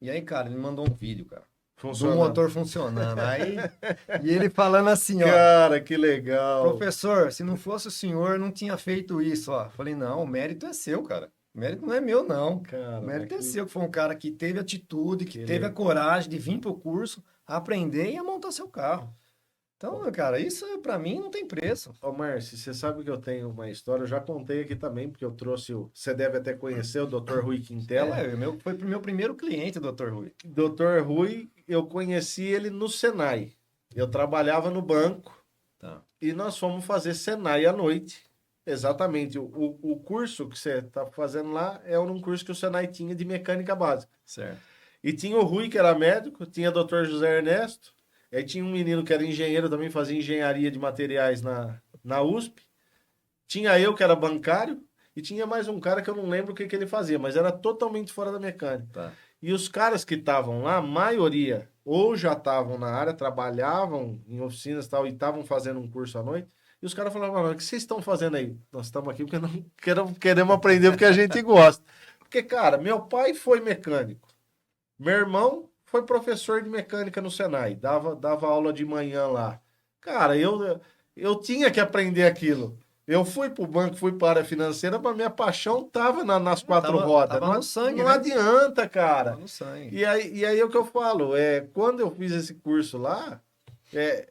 E aí, cara, ele mandou um vídeo, cara, do Funcionando. motor funcionando. Aí, e ele falando assim, ó, Cara, que legal. professor, se não fosse o senhor, não tinha feito isso, ó. Falei, não, o mérito é seu, cara. O mérito não é meu, não. Cara, O mas mérito é seu, que foi um cara que teve atitude, que que teve a legal. coragem de vir pro curso, aprender e a montar seu carro. Então, cara, isso pra mim não tem preço. Ô, Márcio, você sabe que eu tenho uma história, eu já contei aqui também, porque eu trouxe você deve até conhecer o Dr. Rui Quintela. Foi o meu primeiro cliente, Dr. Rui. Dr. Rui, eu conheci ele no Senai. Eu trabalhava no banco Tá. e nós fomos fazer Senai à noite. Exatamente. O curso que você está fazendo lá é um curso que o Senai tinha de mecânica básica. Certo. E tinha o Rui, que era médico, tinha o Dr. José Ernesto, e aí tinha um menino que era engenheiro, também fazia engenharia de materiais na USP. Tinha eu, que era bancário, e tinha mais um cara que eu não lembro o que, que ele fazia, mas era totalmente fora da mecânica. Tá. E os caras que estavam lá, a maioria, ou já estavam na área, trabalhavam em oficinas e tal, e estavam fazendo um curso à noite. E os caras falavam, mano, o que vocês estão fazendo aí? Nós estamos aqui porque não queremos aprender porque a gente gosta. Porque, cara, meu pai foi mecânico. Meu irmão foi professor de mecânica no Senai, dava aula de manhã lá. Cara, eu tinha que aprender aquilo. Eu fui para o banco, fui para a área financeira, mas minha paixão tava nas quatro rodas. Tava no sangue, não né? adianta, cara. Tava no sangue. E aí é o que eu falo, quando eu fiz esse curso lá,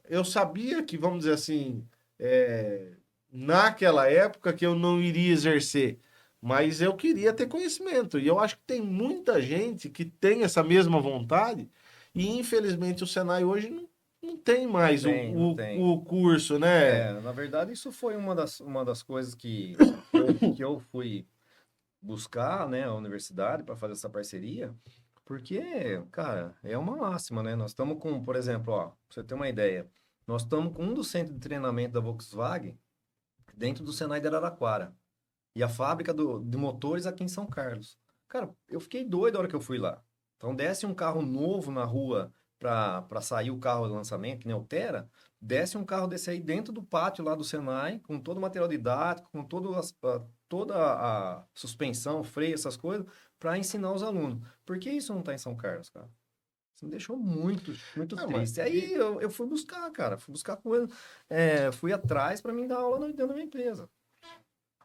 eu sabia que, vamos dizer assim, naquela época que eu não iria exercer, mas eu queria ter conhecimento. E eu acho que tem muita gente que tem essa mesma vontade, e infelizmente o Senai hoje não tem mais Não tem. o curso, né? Na verdade, isso foi uma das coisas que eu fui buscar, né, a universidade para fazer essa parceria, porque, cara, é uma máxima, né? Nós estamos com, por exemplo, ó, pra você ter uma ideia, nós estamos com um dos centros de treinamento da Volkswagen dentro do Senai de Araraquara e a fábrica de motores aqui em São Carlos. Cara, eu fiquei doido a hora que eu fui lá. Então, desce um carro novo na rua para sair o carro de lançamento, que nem o Tera, desce um carro desse aí dentro do pátio lá do Senai, com todo o material didático, com toda a suspensão, freio, essas coisas, para ensinar os alunos. Por que isso não está em São Carlos, cara? Isso me deixou muito, muito Não, triste. Aí eu fui buscar, cara, fui buscar com ele, fui atrás para mim dar aula dentro da minha empresa.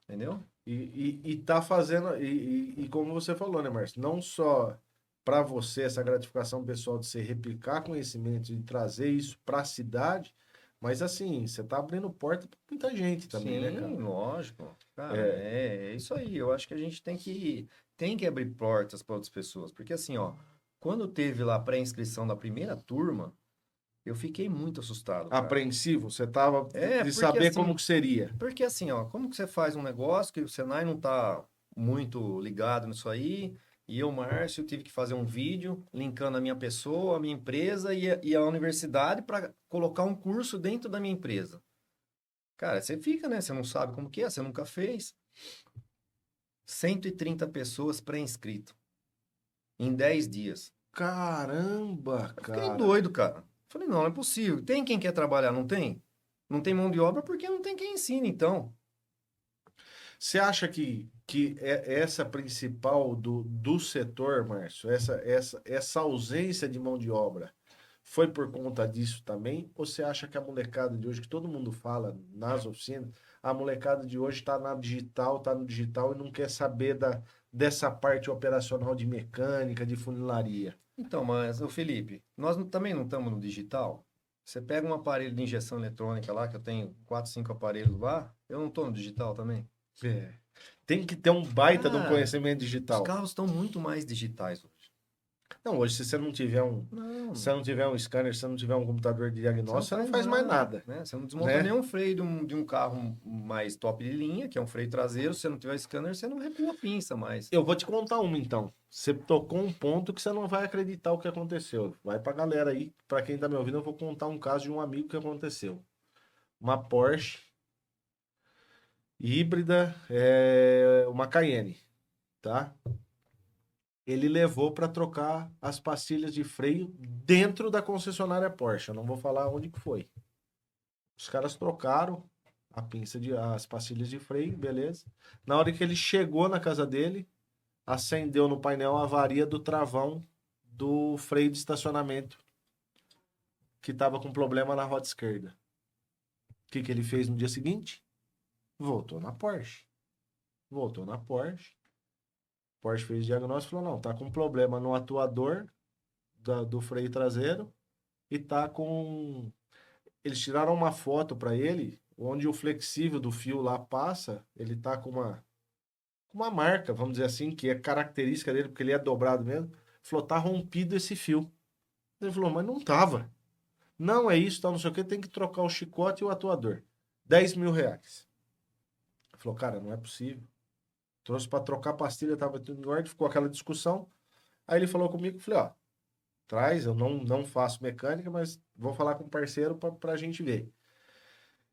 Entendeu? E tá fazendo, e como você falou, né, Márcio? Não só para você essa gratificação pessoal de você replicar conhecimento e trazer isso para a cidade, mas assim, você tá abrindo porta para muita gente também, né, cara? Sim, lógico. Cara, é isso aí. Eu acho que a gente tem que abrir portas para outras pessoas. Porque assim, ó, quando teve lá a pré-inscrição da primeira turma, eu fiquei muito assustado, cara. Apreensivo, você tava de Porque saber assim, como que seria. porque assim, ó, como que você faz um negócio que o Senai não tá muito ligado nisso aí, e eu, Márcio, tive que fazer um vídeo linkando a minha pessoa, a minha empresa e a universidade para colocar um curso dentro da minha empresa. Cara, você fica, né? Você não sabe como que é, você nunca fez. 130 pessoas pré-inscrito em 10 dias. Caramba, Eu fiquei cara. doido, cara. Falei, não é possível. Tem quem quer trabalhar, não tem? Não tem mão de obra porque não tem quem ensine, então. Você acha que essa principal do setor, Márcio, essa ausência de mão de obra, foi por conta disso também? Ou você acha que a molecada de hoje, que todo mundo fala nas oficinas, a molecada de hoje está tá no digital e não quer saber dessa parte operacional de mecânica, de funilaria? Então, mas, ô Felipe, nós também não estamos no digital? Você pega um aparelho de injeção eletrônica lá, que eu tenho 4, 5 aparelhos lá, eu não estou no digital também? É. Tem que ter um baita de um Cara, conhecimento os digital. carros estão muito mais digitais hoje. Não, hoje, se você não tiver se Não, você não tiver um scanner, se você não tiver um computador de diagnóstico, você não faz mais nada, né? Você não desmonta né? nenhum freio de um carro mais top de linha, que é um freio traseiro. Se você não tiver scanner, você não recua a pinça mais. Eu vou te contar uma então. Você tocou um ponto que você não vai acreditar o que aconteceu. Vai pra galera aí, pra quem tá me ouvindo, eu vou contar um caso de um amigo que aconteceu. Uma Porsche híbrida, uma Cayenne, tá? Ele levou para trocar as pastilhas de freio dentro da concessionária Porsche. Eu não vou falar onde que foi. Os caras trocaram as pastilhas de freio, beleza. Na hora que ele chegou na casa dele, acendeu no painel a avaria do travão do freio de estacionamento, que estava com problema na roda esquerda. O que ele fez no dia seguinte? Voltou na Porsche. Voltou na Porsche. Porsche fez diagnóstico e falou: não, tá com problema no atuador do freio traseiro e tá com. Eles tiraram uma foto para ele, onde o flexível do fio lá passa, ele tá com uma marca, vamos dizer assim, que é característica dele, porque ele é dobrado mesmo. Falou: tá rompido esse fio. Ele falou: mas não tava. Não é isso, tá, não sei o que, tem que trocar o chicote e o atuador. R$ 10.000. Ele falou: cara, não é possível. Trouxe para trocar a pastilha, tava tudo em ordem, ficou aquela discussão. Aí ele falou comigo, falei: ó, traz, eu não faço mecânica, mas vou falar com o parceiro para a gente ver.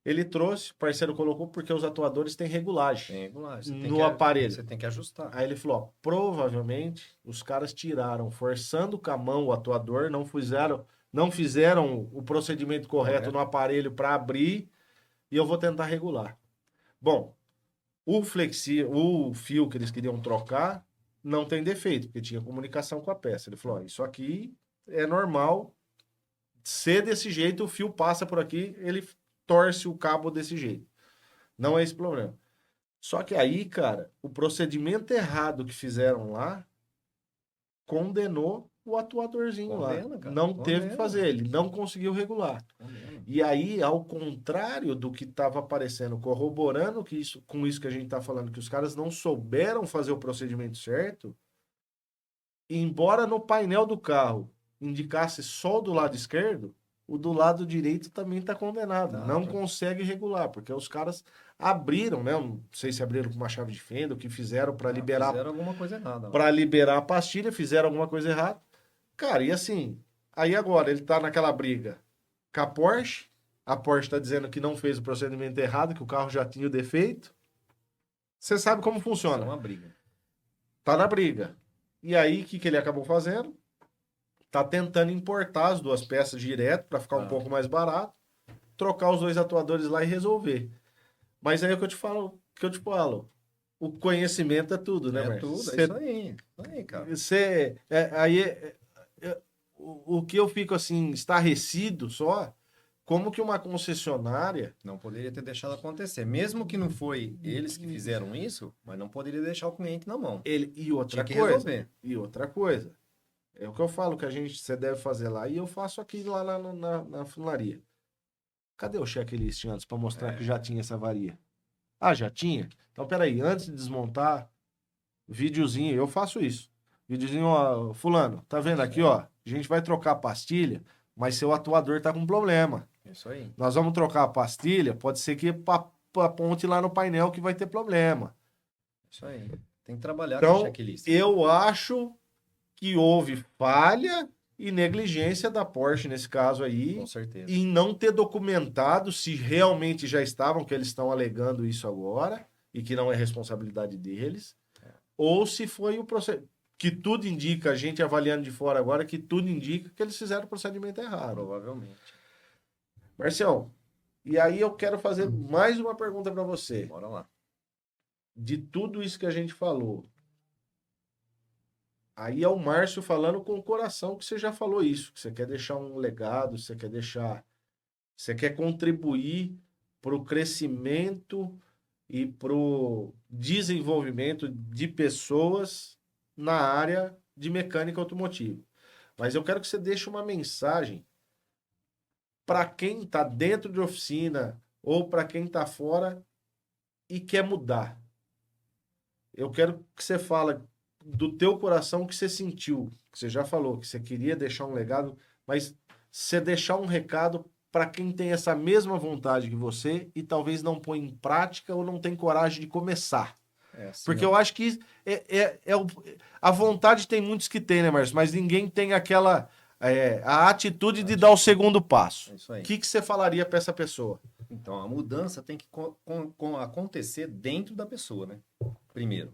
Ele trouxe, o parceiro colocou porque os atuadores têm regulagem Tem regulagem. no aparelho. Você tem que ajustar. Aí ele falou: ó, provavelmente os caras tiraram, forçando com a mão o atuador, não fizeram o procedimento correto no aparelho para abrir e eu vou tentar regular. Bom, o fio que eles queriam trocar não tem defeito, porque tinha comunicação com a peça. Ele falou: ó, isso aqui é normal ser desse jeito, o fio passa por aqui, ele torce o cabo desse jeito. Não é esse problema. Só que aí, cara, o procedimento errado que fizeram lá condenou o atuadorzinho lá. Cara. Não teve que fazer, ele não conseguiu regular. E aí, ao contrário do que estava aparecendo, corroborando com isso que a gente está falando, que os caras não souberam fazer o procedimento certo, embora no painel do carro indicasse só o do lado esquerdo, o do lado direito também está condenado. Não consegue regular, porque os caras abriram, né? Não sei se abriram com uma chave de fenda, o que fizeram para liberar. Fizeram alguma coisa errada. Para liberar a pastilha, fizeram alguma coisa errada. Cara, e assim, aí agora ele tá naquela briga com a Porsche tá dizendo que não fez o procedimento errado, que o carro já tinha o defeito. Você sabe como funciona. É uma briga. Tá na briga. E aí, o que ele acabou fazendo? Tá tentando importar as duas peças direto para ficar um pouco mais barato, trocar os dois atuadores lá e resolver. Mas aí é o que eu te falo. O conhecimento é tudo, né, Marcos? Tudo, é isso aí. Isso aí, cara. O que eu fico assim, estarrecido só, como que uma concessionária. Não poderia ter deixado acontecer. Mesmo que não foi eles que fizeram isso, mas não poderia deixar o cliente na mão. E outra Tinha que coisa. resolver. E outra coisa. É o que eu falo que você deve fazer lá. E eu faço aqui lá na funilaria. Cadê o checklist antes para mostrar que já tinha essa avaria? Ah, já tinha? Então, peraí, antes de desmontar, videozinho, eu faço isso. Videozinho, ó, fulano, tá vendo aqui, ó? A gente vai trocar a pastilha, mas seu atuador tá com problema. Isso aí. Nós vamos trocar a pastilha, pode ser que aponte lá no painel que vai ter problema. Isso aí. Tem que trabalhar então, com checklist. Eu acho que houve falha e negligência da Porsche nesse caso aí. Com certeza. Em não ter documentado se realmente já estavam, que eles estão alegando isso agora, e que não é responsabilidade deles, ou se foi o processo. Que tudo indica, a gente avaliando de fora agora, que tudo indica que eles fizeram o procedimento errado. Provavelmente. Marcião, e aí eu quero fazer mais uma pergunta para você. Bora lá. De tudo isso que a gente falou, Aí é o Márcio falando com o coração que você já falou isso, que você quer deixar um legado, você quer contribuir para o crescimento e para o desenvolvimento de pessoas na área de mecânica automotiva. Mas eu quero que você deixe uma mensagem para quem está dentro de oficina ou para quem está fora e quer mudar. Eu quero que você fale do teu coração o que você sentiu, que você já falou, que você queria deixar um legado, mas você deixar um recado para quem tem essa mesma vontade que você e talvez não põe em prática ou não tem coragem de começar. É assim, Porque ó. eu acho que a vontade tem muitos que tem, né, Márcio? Mas ninguém tem a atitude de dar o segundo passo. É isso O aí. que você falaria para essa pessoa? Então, a mudança tem que acontecer dentro da pessoa, né? Primeiro.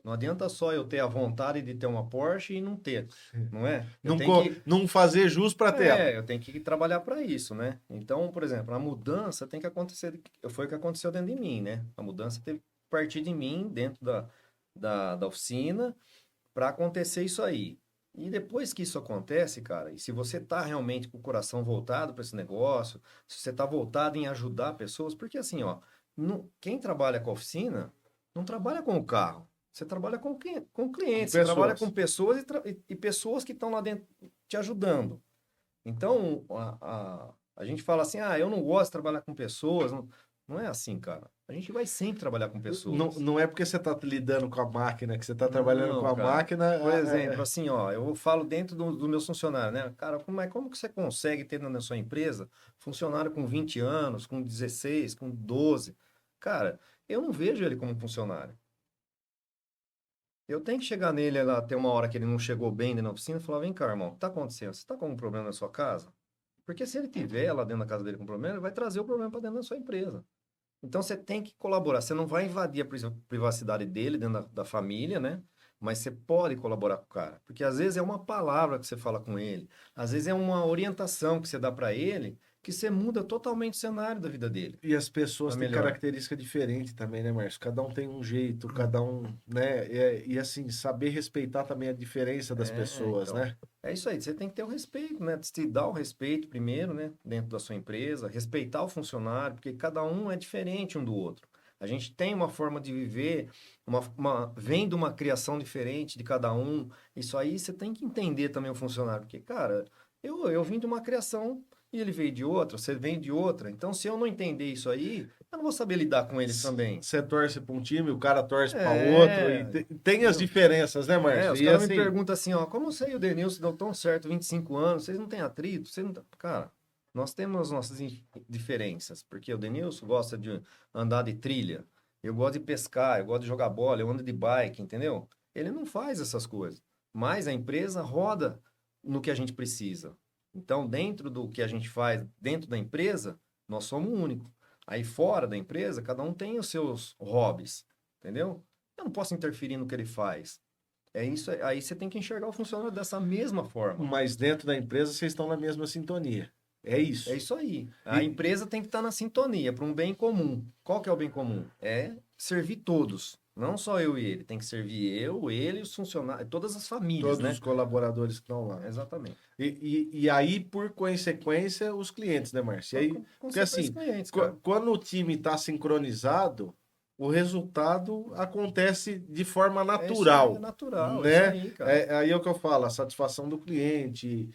Não adianta só eu ter a vontade de ter uma Porsche e não ter, não é? Eu tenho que, Não fazer jus para ter ela. eu tenho que trabalhar para isso, né? Então, por exemplo, a mudança tem que acontecer, foi o que aconteceu dentro de mim, né? A mudança teve que partir de mim, dentro da oficina, para acontecer isso aí. E depois que isso acontece, cara, e se você tá realmente com o coração voltado para esse negócio, se você tá voltado em ajudar pessoas, porque assim, ó, quem trabalha com a oficina não trabalha com o carro. Você trabalha com Com clientes, você trabalha com pessoas. pessoas e pessoas que estão lá dentro te ajudando. Então, a gente fala assim, eu não gosto de trabalhar com pessoas. Não, não é assim, cara. A gente vai sempre trabalhar com Não, pessoas. não é porque você está lidando com a máquina, que você está trabalhando com Não, a cara. máquina. Por exemplo, assim, ó, eu falo dentro do meu funcionário, né? Cara, como que você consegue ter na sua empresa funcionário com 20 anos, com 16, com 12? Cara, eu não vejo ele como funcionário. Eu tenho que chegar nele lá, ter uma hora que ele não chegou bem dentro da oficina e falar, vem cá, irmão, o que tá acontecendo? Você tá com um problema na sua casa? Porque se ele tiver lá dentro da casa dele com problema, ele vai trazer o problema para dentro da sua empresa. Então você tem que colaborar. Você não vai invadir a privacidade dele dentro da família, né? Mas você pode colaborar com o cara. Porque às vezes é uma palavra que você fala com ele, às vezes é uma orientação que você dá para ele, que você muda totalmente o cenário da vida dele. E as pessoas Para têm melhor. característica diferente também, né, Márcio? Cada um tem um jeito, cada um, né? E assim, saber respeitar também a diferença das pessoas, Então. né? É isso aí, você tem que ter o respeito, né? Se dar o respeito primeiro, né? Dentro da sua empresa, respeitar o funcionário, porque cada um é diferente um do outro. A gente tem uma forma de viver, vem de uma criação diferente de cada um. Isso aí você tem que entender também o funcionário, porque, cara, eu vim de uma criação e ele veio de outra, você vem de outra. Então, se eu não entender isso aí, eu não vou saber lidar com eles também. Você torce para um time, o cara torce para outro, e É, tem as entendeu? diferenças, né, Márcio? Os E caras me assim, perguntam assim, ó, como você e o Denilson dão tão certo 25 anos, vocês não têm atrito? Vocês não... Cara, nós temos nossas diferenças, porque o Denilson gosta de andar de trilha, eu gosto de pescar, eu gosto de jogar bola, eu ando de bike, entendeu? Ele não faz essas coisas, mas a empresa roda no que a gente precisa. Então, dentro do que a gente faz, dentro da empresa, nós somos únicos. Aí fora da empresa, cada um tem os seus hobbies, entendeu? Eu não posso interferir no que ele faz. É isso, aí você tem que enxergar o funcionário dessa mesma forma. mas dentro da empresa vocês estão na mesma sintonia. É É isso. isso aí. A E, empresa tem que estar na sintonia para um bem comum. Qual que é o bem comum? É servir todos. Não só eu e ele. Tem que servir eu, ele, os funcionários, todas as famílias, todos né? os colaboradores que estão lá. Exatamente. E aí, por consequência, os clientes, né, Márcio? E aí, porque Consequência assim, clientes, cara. quando o time está sincronizado, o resultado acontece de forma É isso aí, é natural, natural, é isso né? aí, cara. Aí é o que eu falo, a satisfação do cliente,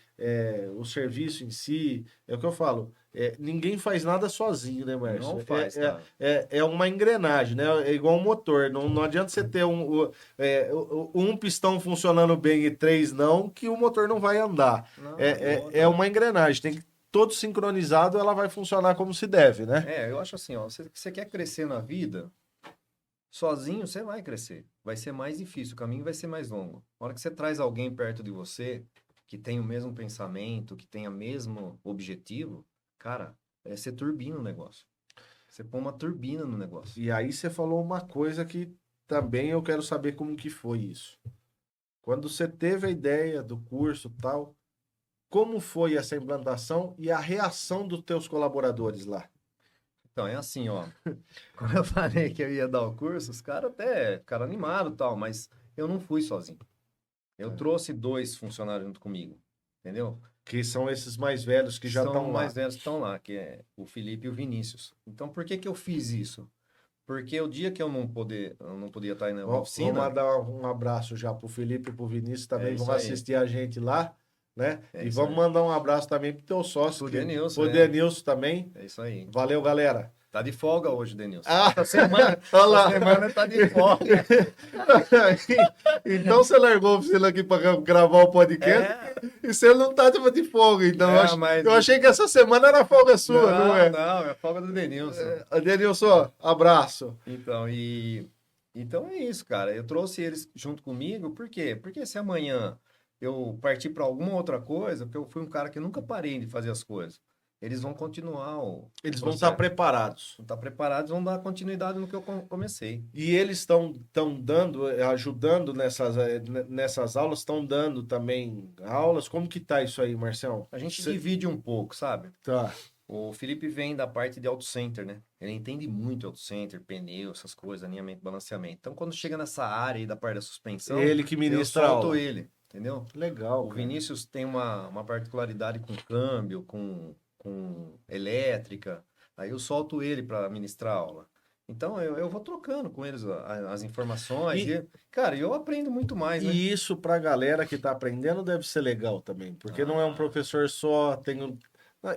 o serviço em si, é o que eu falo. Ninguém faz nada sozinho, né, Não Márcio? faz, cara. É uma engrenagem, né? É igual um motor. Não adianta você ter um pistão funcionando bem e três não, que o motor não vai andar. Não, e É outra. uma engrenagem. Tem que todo sincronizado, ela vai funcionar como se deve, né? Eu acho assim, ó, você quer crescer na vida, sozinho você vai crescer. Vai ser mais difícil, o caminho vai ser mais longo. Na hora que você traz alguém perto de você, que tem o mesmo pensamento, que tem o mesmo objetivo, cara, você turbina o negócio. Você põe uma turbina no negócio. E aí você falou uma coisa que também eu quero saber como que foi isso. Quando você teve a ideia do curso e tal, como foi essa implantação e a reação dos teus colaboradores lá? Então, é assim, ó. Quando eu falei que eu ia dar o curso, os caras até ficaram animados e tal, mas eu não fui sozinho. Eu trouxe 2 funcionários junto comigo, entendeu? Que são esses mais velhos que já São estão lá. mais velhos que estão lá, que é o Felipe e o Vinícius. Então, por que que eu fiz isso? Porque o dia que eu não podia estar na Vamos oficina, mandar um abraço já pro Felipe e pro Vinícius também, isso vão aí. assistir a gente lá, né? É E isso vamos aí. mandar um abraço também pro teu sócio, Pro Denilson, pro Denilson também. É isso aí. Valeu, galera. Tá de folga hoje, Denilson. Ah, Essa olha lá. semana tá de folga. Então você largou a oficina aqui para gravar o podcast e você não tá de folga. Então eu achei que essa semana era folga sua, não é? Não, é folga do Denilson. Denilson, abraço. Então é isso, cara. Eu trouxe eles junto comigo, por quê? Porque se amanhã eu partir para alguma outra coisa, porque eu fui um cara que nunca parei de fazer as coisas, eles vão continuar. Eles vão estar preparados. Vão estar preparados, vão dar continuidade no que eu comecei. E eles estão dando, ajudando nessas aulas, estão dando também aulas. Como que tá isso aí, Marcelo? A gente divide um pouco, sabe? Tá. O Felipe vem da parte de auto center, né? Ele entende muito auto center, pneu, essas coisas, alinhamento, balanceamento. Então, quando chega nessa área aí da parte da suspensão, ele que ministra eu solto aula. ele, entendeu? Legal. O Vinícius tem uma particularidade com câmbio, com elétrica. Aí eu solto ele para ministrar aula. Então, eu vou trocando com eles as informações. Cara, eu aprendo muito mais, né? E isso para a galera que está aprendendo deve ser legal também, porque não é um professor só,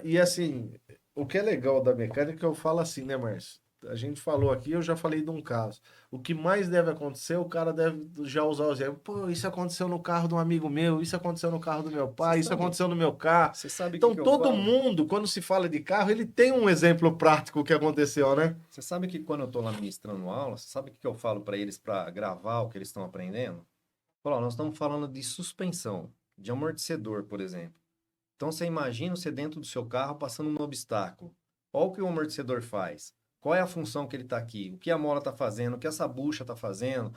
E assim, o que é legal da mecânica, eu falo assim, né, Márcio? A gente falou aqui, eu já falei de um caso. O que mais deve acontecer, o cara deve já usar o exemplo. Pô, isso aconteceu no carro de um amigo meu, isso aconteceu no carro do meu pai, isso aconteceu no meu carro. Você sabe então, que todo mundo, quando se fala de carro, ele tem um exemplo prático que aconteceu, né? Você sabe que quando eu estou lá ministrando aula, você sabe o que eu falo para eles para gravar o que eles estão aprendendo? Falo, nós estamos falando de suspensão, de amortecedor, por exemplo. Então, você imagina você dentro do seu carro passando um obstáculo. Olha o que o amortecedor faz. Qual é a função que ele está aqui? O que a mola está fazendo? O que essa bucha está fazendo?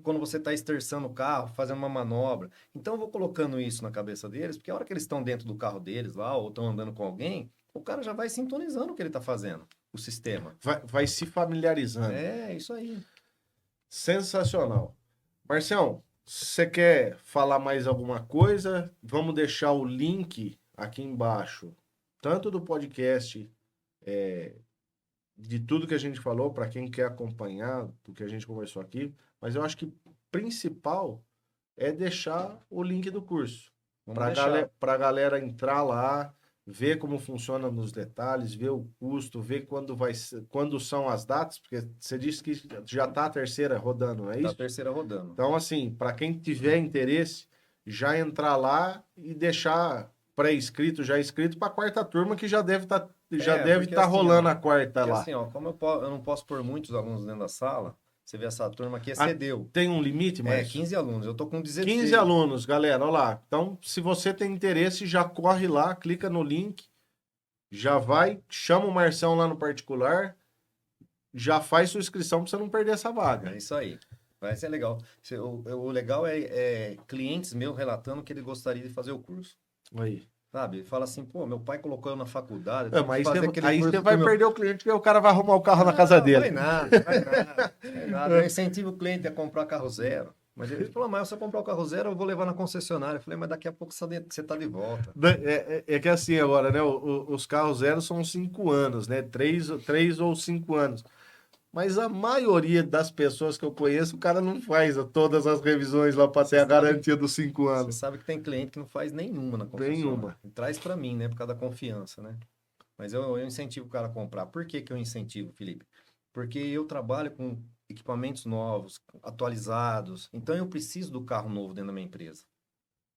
Quando você está esterçando o carro, fazendo uma manobra. Então, eu vou colocando isso na cabeça deles, porque a hora que eles estão dentro do carro deles lá, ou estão andando com alguém, o cara já vai sintonizando o que ele está fazendo, o sistema. Vai se familiarizando. É, isso aí. Sensacional. Marcião, você quer falar mais alguma coisa? Vamos deixar o link aqui embaixo, tanto do podcast, de tudo que a gente falou, para quem quer acompanhar do que a gente conversou aqui, mas eu acho que principal é deixar o link do curso. Para a galera entrar lá, ver como funciona nos detalhes, ver o custo, ver quando são as datas, porque você disse que já está a terceira rodando, não é isso? Está a terceira rodando. Então, assim, para quem tiver interesse, já entrar lá e deixar pré-inscrito, já inscrito para a quarta turma, que já deve estar assim, rolando a quarta lá. Assim, como eu não posso pôr muitos alunos dentro da sala, você vê essa turma aqui excedeu. Tem um limite, mas 15 alunos, eu tô com 16. 15 alunos, galera, olha lá. Então, se você tem interesse, já corre lá, clica no link, já vai, chama o Marção lá no particular, já faz sua inscrição para você não perder essa vaga. É isso aí. Vai ser legal. O legal é clientes meus relatando que ele gostaria de fazer o curso. Aí. Sabe? Fala assim, pô, meu pai colocou eu na faculdade. Mas aí você vai perder o cliente, porque o cara vai arrumar o carro na casa dele. Vai nada. Eu incentivo o cliente a comprar carro zero. Mas ele falou, mas se eu comprar o carro zero, eu vou levar na concessionária. Eu falei, mas daqui a pouco você tá de volta. É que assim agora, né? Os carros zero são 5 anos, né? 3 ou 5 anos. Mas a maioria das pessoas que eu conheço, o cara não faz todas as revisões lá para ter a garantia dos 5 anos. Você sabe que tem cliente que não faz nenhuma na concessionária. Nenhuma. Traz para mim, né? Por causa da confiança, né? Mas eu incentivo o cara a comprar. Por que eu incentivo, Felipe? Porque eu trabalho com equipamentos novos, atualizados. Então eu preciso do carro novo dentro da minha empresa.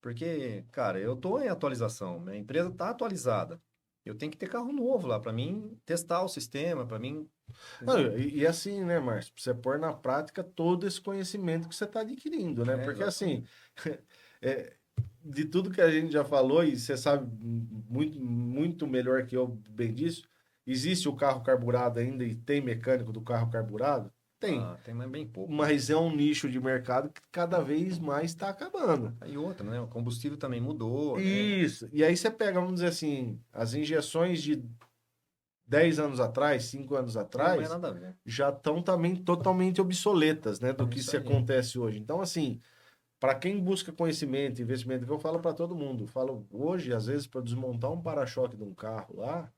Porque, cara, eu tô em atualização. Minha empresa tá atualizada. Eu tenho que ter carro novo lá para mim testar o sistema, para mim. Não, e assim, né, Márcio? Pra você pôr na prática todo esse conhecimento que você está adquirindo, né? Porque assim, de tudo que a gente já falou, e você sabe muito, muito melhor que eu bem disso, existe o carro carburado ainda e tem mecânico do carro carburado? Tem. Tem, mas bem pouco. Mas é um nicho de mercado que cada vez mais está acabando. E outra, né? O combustível também mudou. Isso. Né? E aí você pega, vamos dizer assim, as injeções de 10 anos atrás, 5 anos atrás, já estão também totalmente obsoletas, né? Do que se acontece hoje. Então, assim, para quem busca conhecimento, investimento, que eu falo para todo mundo, eu falo hoje, às vezes, para desmontar um para-choque de um carro lá,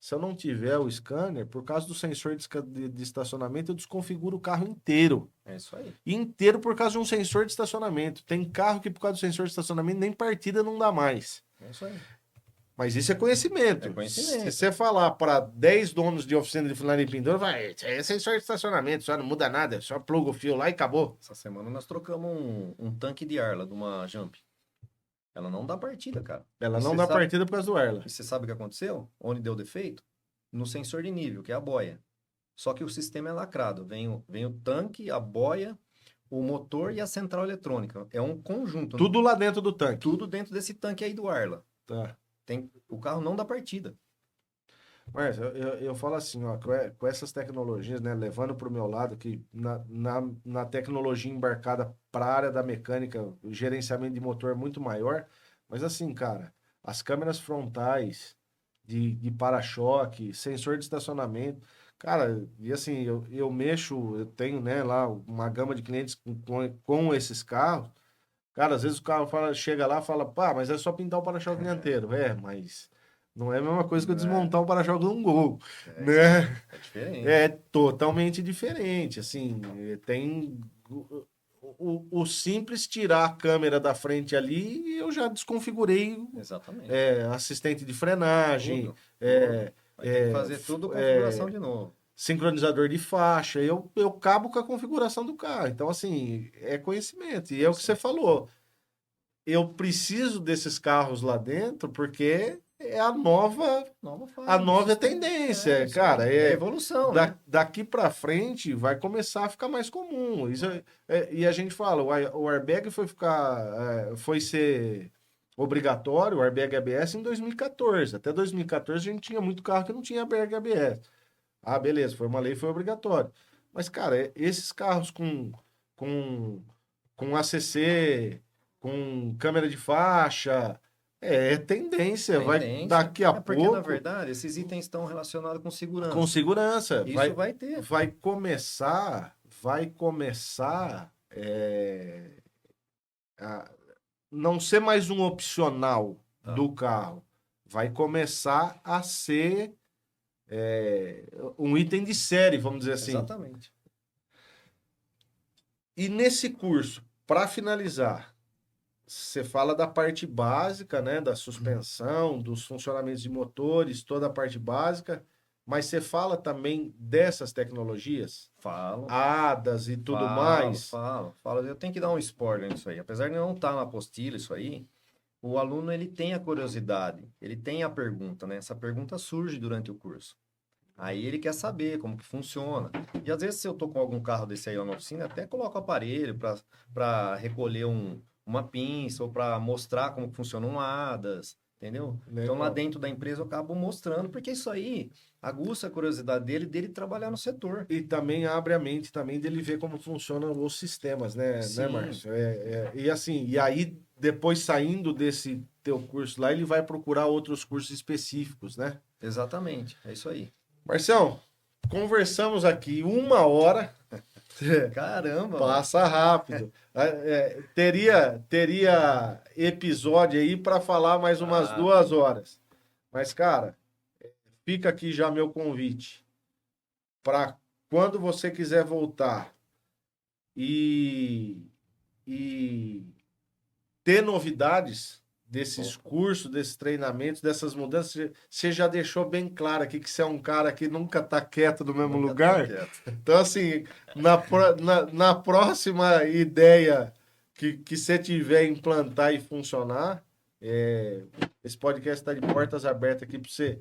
se eu não tiver o scanner, por causa do sensor de estacionamento, eu desconfiguro o carro inteiro. É isso aí. Inteiro por causa de um sensor de estacionamento. Tem carro que por causa do sensor de estacionamento nem partida não dá mais. É isso aí. Mas isso é conhecimento. É conhecimento. Se você falar para 10 donos de oficina de funilaria e pintura, vai, isso é sensor de estacionamento, só não muda nada, só pluga o fio lá e acabou. Essa semana nós trocamos um tanque de ar lá de uma Jump. Ela não dá partida, cara. Ela não dá partida por causa do Erla. E você sabe o que aconteceu? Onde deu defeito? No sensor de nível, que é a boia. Só que o sistema é lacrado. Vem o tanque, a boia, o motor e a central eletrônica. É um conjunto. Tudo lá dentro do tanque. Tudo dentro desse tanque aí do Arla. Tá. O carro não dá partida. Mas eu falo assim, ó, com essas tecnologias, né, levando para o meu lado, que na tecnologia embarcada para a área da mecânica, o gerenciamento de motor é muito maior, mas assim, cara, as câmeras frontais de para-choque, sensor de estacionamento, cara, e assim, eu tenho, né, lá uma gama de clientes com esses carros, cara, às vezes o carro chega lá e fala, pá, mas é só pintar o para-choque dianteiro. Mas não é a mesma coisa que eu desmontar o para-choque de um Gol, né? É diferente. É totalmente diferente, assim, tem o simples tirar a câmera da frente ali, eu já desconfigurei. Exatamente. Assistente de frenagem, Tudo. Vai ter que fazer tudo configuração de novo. Sincronizador de faixa, eu cabo com a configuração do carro. Então, assim, é conhecimento. E é o que você falou. Eu preciso desses carros lá dentro porque é a nova tendência, cara. É evolução, né? Daqui para frente vai começar a ficar mais comum. E a gente fala, o airbag foi ser obrigatório, o airbag ABS em 2014. Até 2014 a gente tinha muito carro que não tinha airbag ABS. Ah, beleza, foi uma lei, foi obrigatório. Mas, cara, esses carros com ACC, com câmera de faixa, tendência. Vai daqui a porque, pouco. Na verdade, esses itens estão relacionados com segurança. Com segurança. Isso vai ter. Vai começar a não ser mais um opcional do carro. Vai começar a ser um item de série, vamos dizer assim. Exatamente. E nesse curso, para finalizar, você fala da parte básica, né, da suspensão, dos funcionamentos de motores, toda a parte básica, mas você fala também dessas tecnologias? Falo. ADAS e tudo mais? Falo. Eu tenho que dar um spoiler nisso aí. Apesar de não estar na apostila isso aí, o aluno ele tem a curiosidade, ele tem a pergunta, né? Essa pergunta surge durante o curso. Aí ele quer saber como que funciona. E às vezes se eu tô com algum carro desse aí lá na oficina, até coloco o aparelho para recolher uma pinça ou para mostrar como que funcionam ADAS, entendeu? Legal. Então lá dentro da empresa eu acabo mostrando, porque isso aí aguça a curiosidade dele trabalhar no setor. E também abre a mente também dele ver como funcionam os sistemas, né, Márcio? E assim, e aí depois saindo desse teu curso lá, ele vai procurar outros cursos específicos, né? Exatamente, é isso aí. Marcião, conversamos aqui 1 hora. Caramba! Passa rápido. Teria episódio aí para falar mais umas 2 horas. Mas, cara, fica aqui já meu convite para quando você quiser voltar e ter novidades desses cursos, desses treinamentos, dessas mudanças, você já deixou bem claro aqui que você é um cara que nunca tá quieto no mesmo lugar. Então, assim, na próxima ideia que você tiver implantar e funcionar, esse podcast está de portas abertas aqui para você,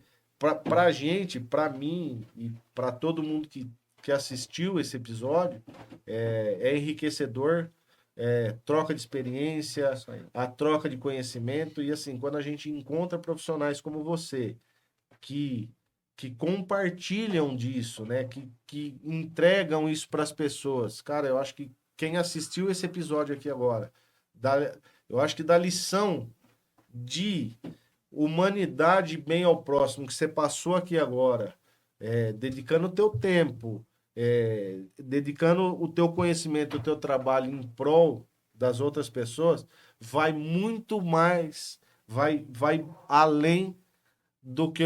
para a gente, para mim e para todo mundo que assistiu esse episódio, é enriquecedor. Troca de experiência, a troca de conhecimento e assim, quando a gente encontra profissionais como você que compartilham disso, né, que entregam isso para as pessoas, cara, eu acho que quem assistiu esse episódio aqui agora, eu acho que da lição de humanidade bem ao próximo que você passou aqui agora, dedicando o teu tempo, dedicando o teu conhecimento, o teu trabalho em prol das outras pessoas vai muito mais, vai além do que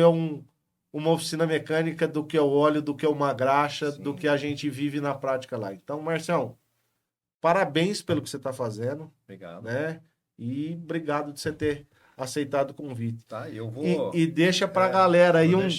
uma oficina mecânica, do que o óleo, do que uma graxa, Sim. do que a gente vive na prática lá. Então, Marcião, parabéns pelo que você está fazendo. Obrigado. Né? E obrigado de você ter aceitado o convite. Tá, eu vou... E deixa pra galera aí um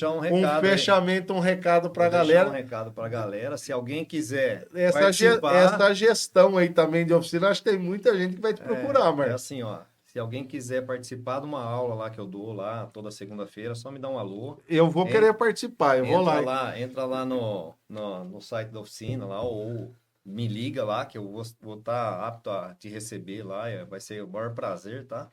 fechamento, um recado pra galera. Um recado pra galera. Se alguém quiser essa gestão aí também de oficina, acho que tem muita gente que vai te procurar, Marcos. É assim, ó. Se alguém quiser participar de uma aula lá que eu dou lá toda segunda-feira, só me dá um alô. Eu vou querer participar, eu vou lá. Entra lá no site da oficina lá, ou me liga lá, que eu vou estar apto a te receber lá, vai ser o maior prazer, tá?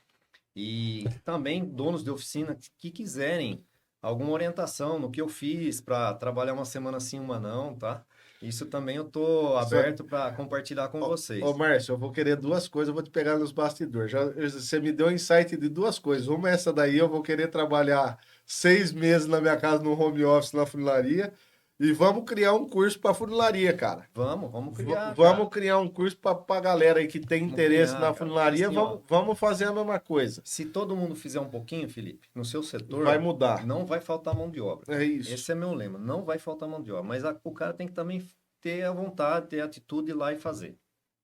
E também donos de oficina que quiserem alguma orientação no que eu fiz para trabalhar uma semana sim, uma não, tá? Isso também eu tô aberto para compartilhar com vocês. Ô, Márcio, eu vou querer duas coisas, eu vou te pegar nos bastidores. Você me deu um insight de duas coisas. Uma é essa daí, eu vou querer trabalhar 6 meses na minha casa no home office na funilaria. E vamos criar um curso para funilaria, cara. Vamos criar. Vamos criar um curso para galera aí que tem interesse na funilaria. Assim, vamos fazer a mesma coisa. Se todo mundo fizer um pouquinho, Felipe, no seu setor, vai mudar. Não vai faltar mão de obra. É isso. Esse é meu lema. Não vai faltar mão de obra. Mas o cara tem que também ter a vontade, ter a atitude de ir lá e fazer.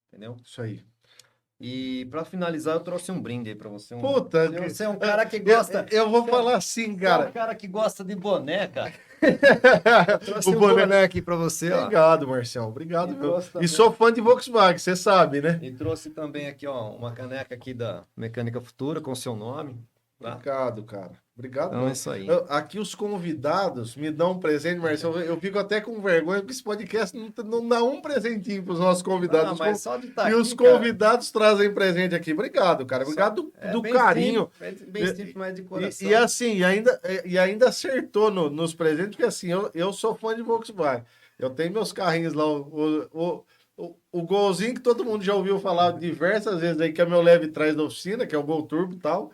Entendeu? Isso aí. E para finalizar, eu trouxe um brinde aí para você. Puta, você é um cara que gosta. Eu vou falar assim, cara. Você é um cara que gosta de boneca. Trouxe um boné aqui para você. Obrigado, Marcião. Obrigado, meu. E sou fã de Volkswagen, você sabe, né? E trouxe também aqui, ó, uma caneca aqui da Mecânica Futura com seu nome. Tá? Obrigado, cara. Obrigado. Então é isso aí. Aqui os convidados me dão um presente, Marcelo. Eu fico até com vergonha, porque esse podcast não dá um presentinho para os nossos convidados. Mas só de estar e aqui, os convidados trazem presente aqui. Obrigado, cara. Obrigado do carinho. Bem simples, mas de coração. E assim, ainda acertou nos presentes, porque assim, eu sou fã de Volkswagen. Eu tenho meus carrinhos lá, o Golzinho que todo mundo já ouviu falar diversas vezes aí, que é meu leve trás da oficina, que é o Gol Turbo e tal.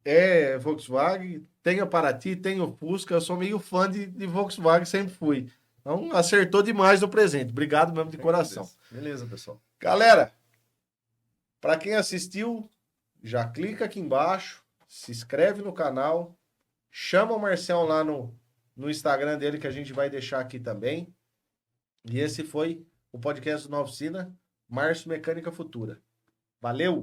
É Volkswagen, tem a Paraty, tem o Fusca, eu sou meio fã de Volkswagen, sempre fui. Então, acertou demais no presente. Obrigado mesmo de coração. Beleza, pessoal. Galera, para quem assistiu, já clica aqui embaixo, se inscreve no canal, chama o Marcelo lá no Instagram dele, que a gente vai deixar aqui também. E esse foi o podcast do Nova Oficina, Márcio Mecânica Futura. Valeu!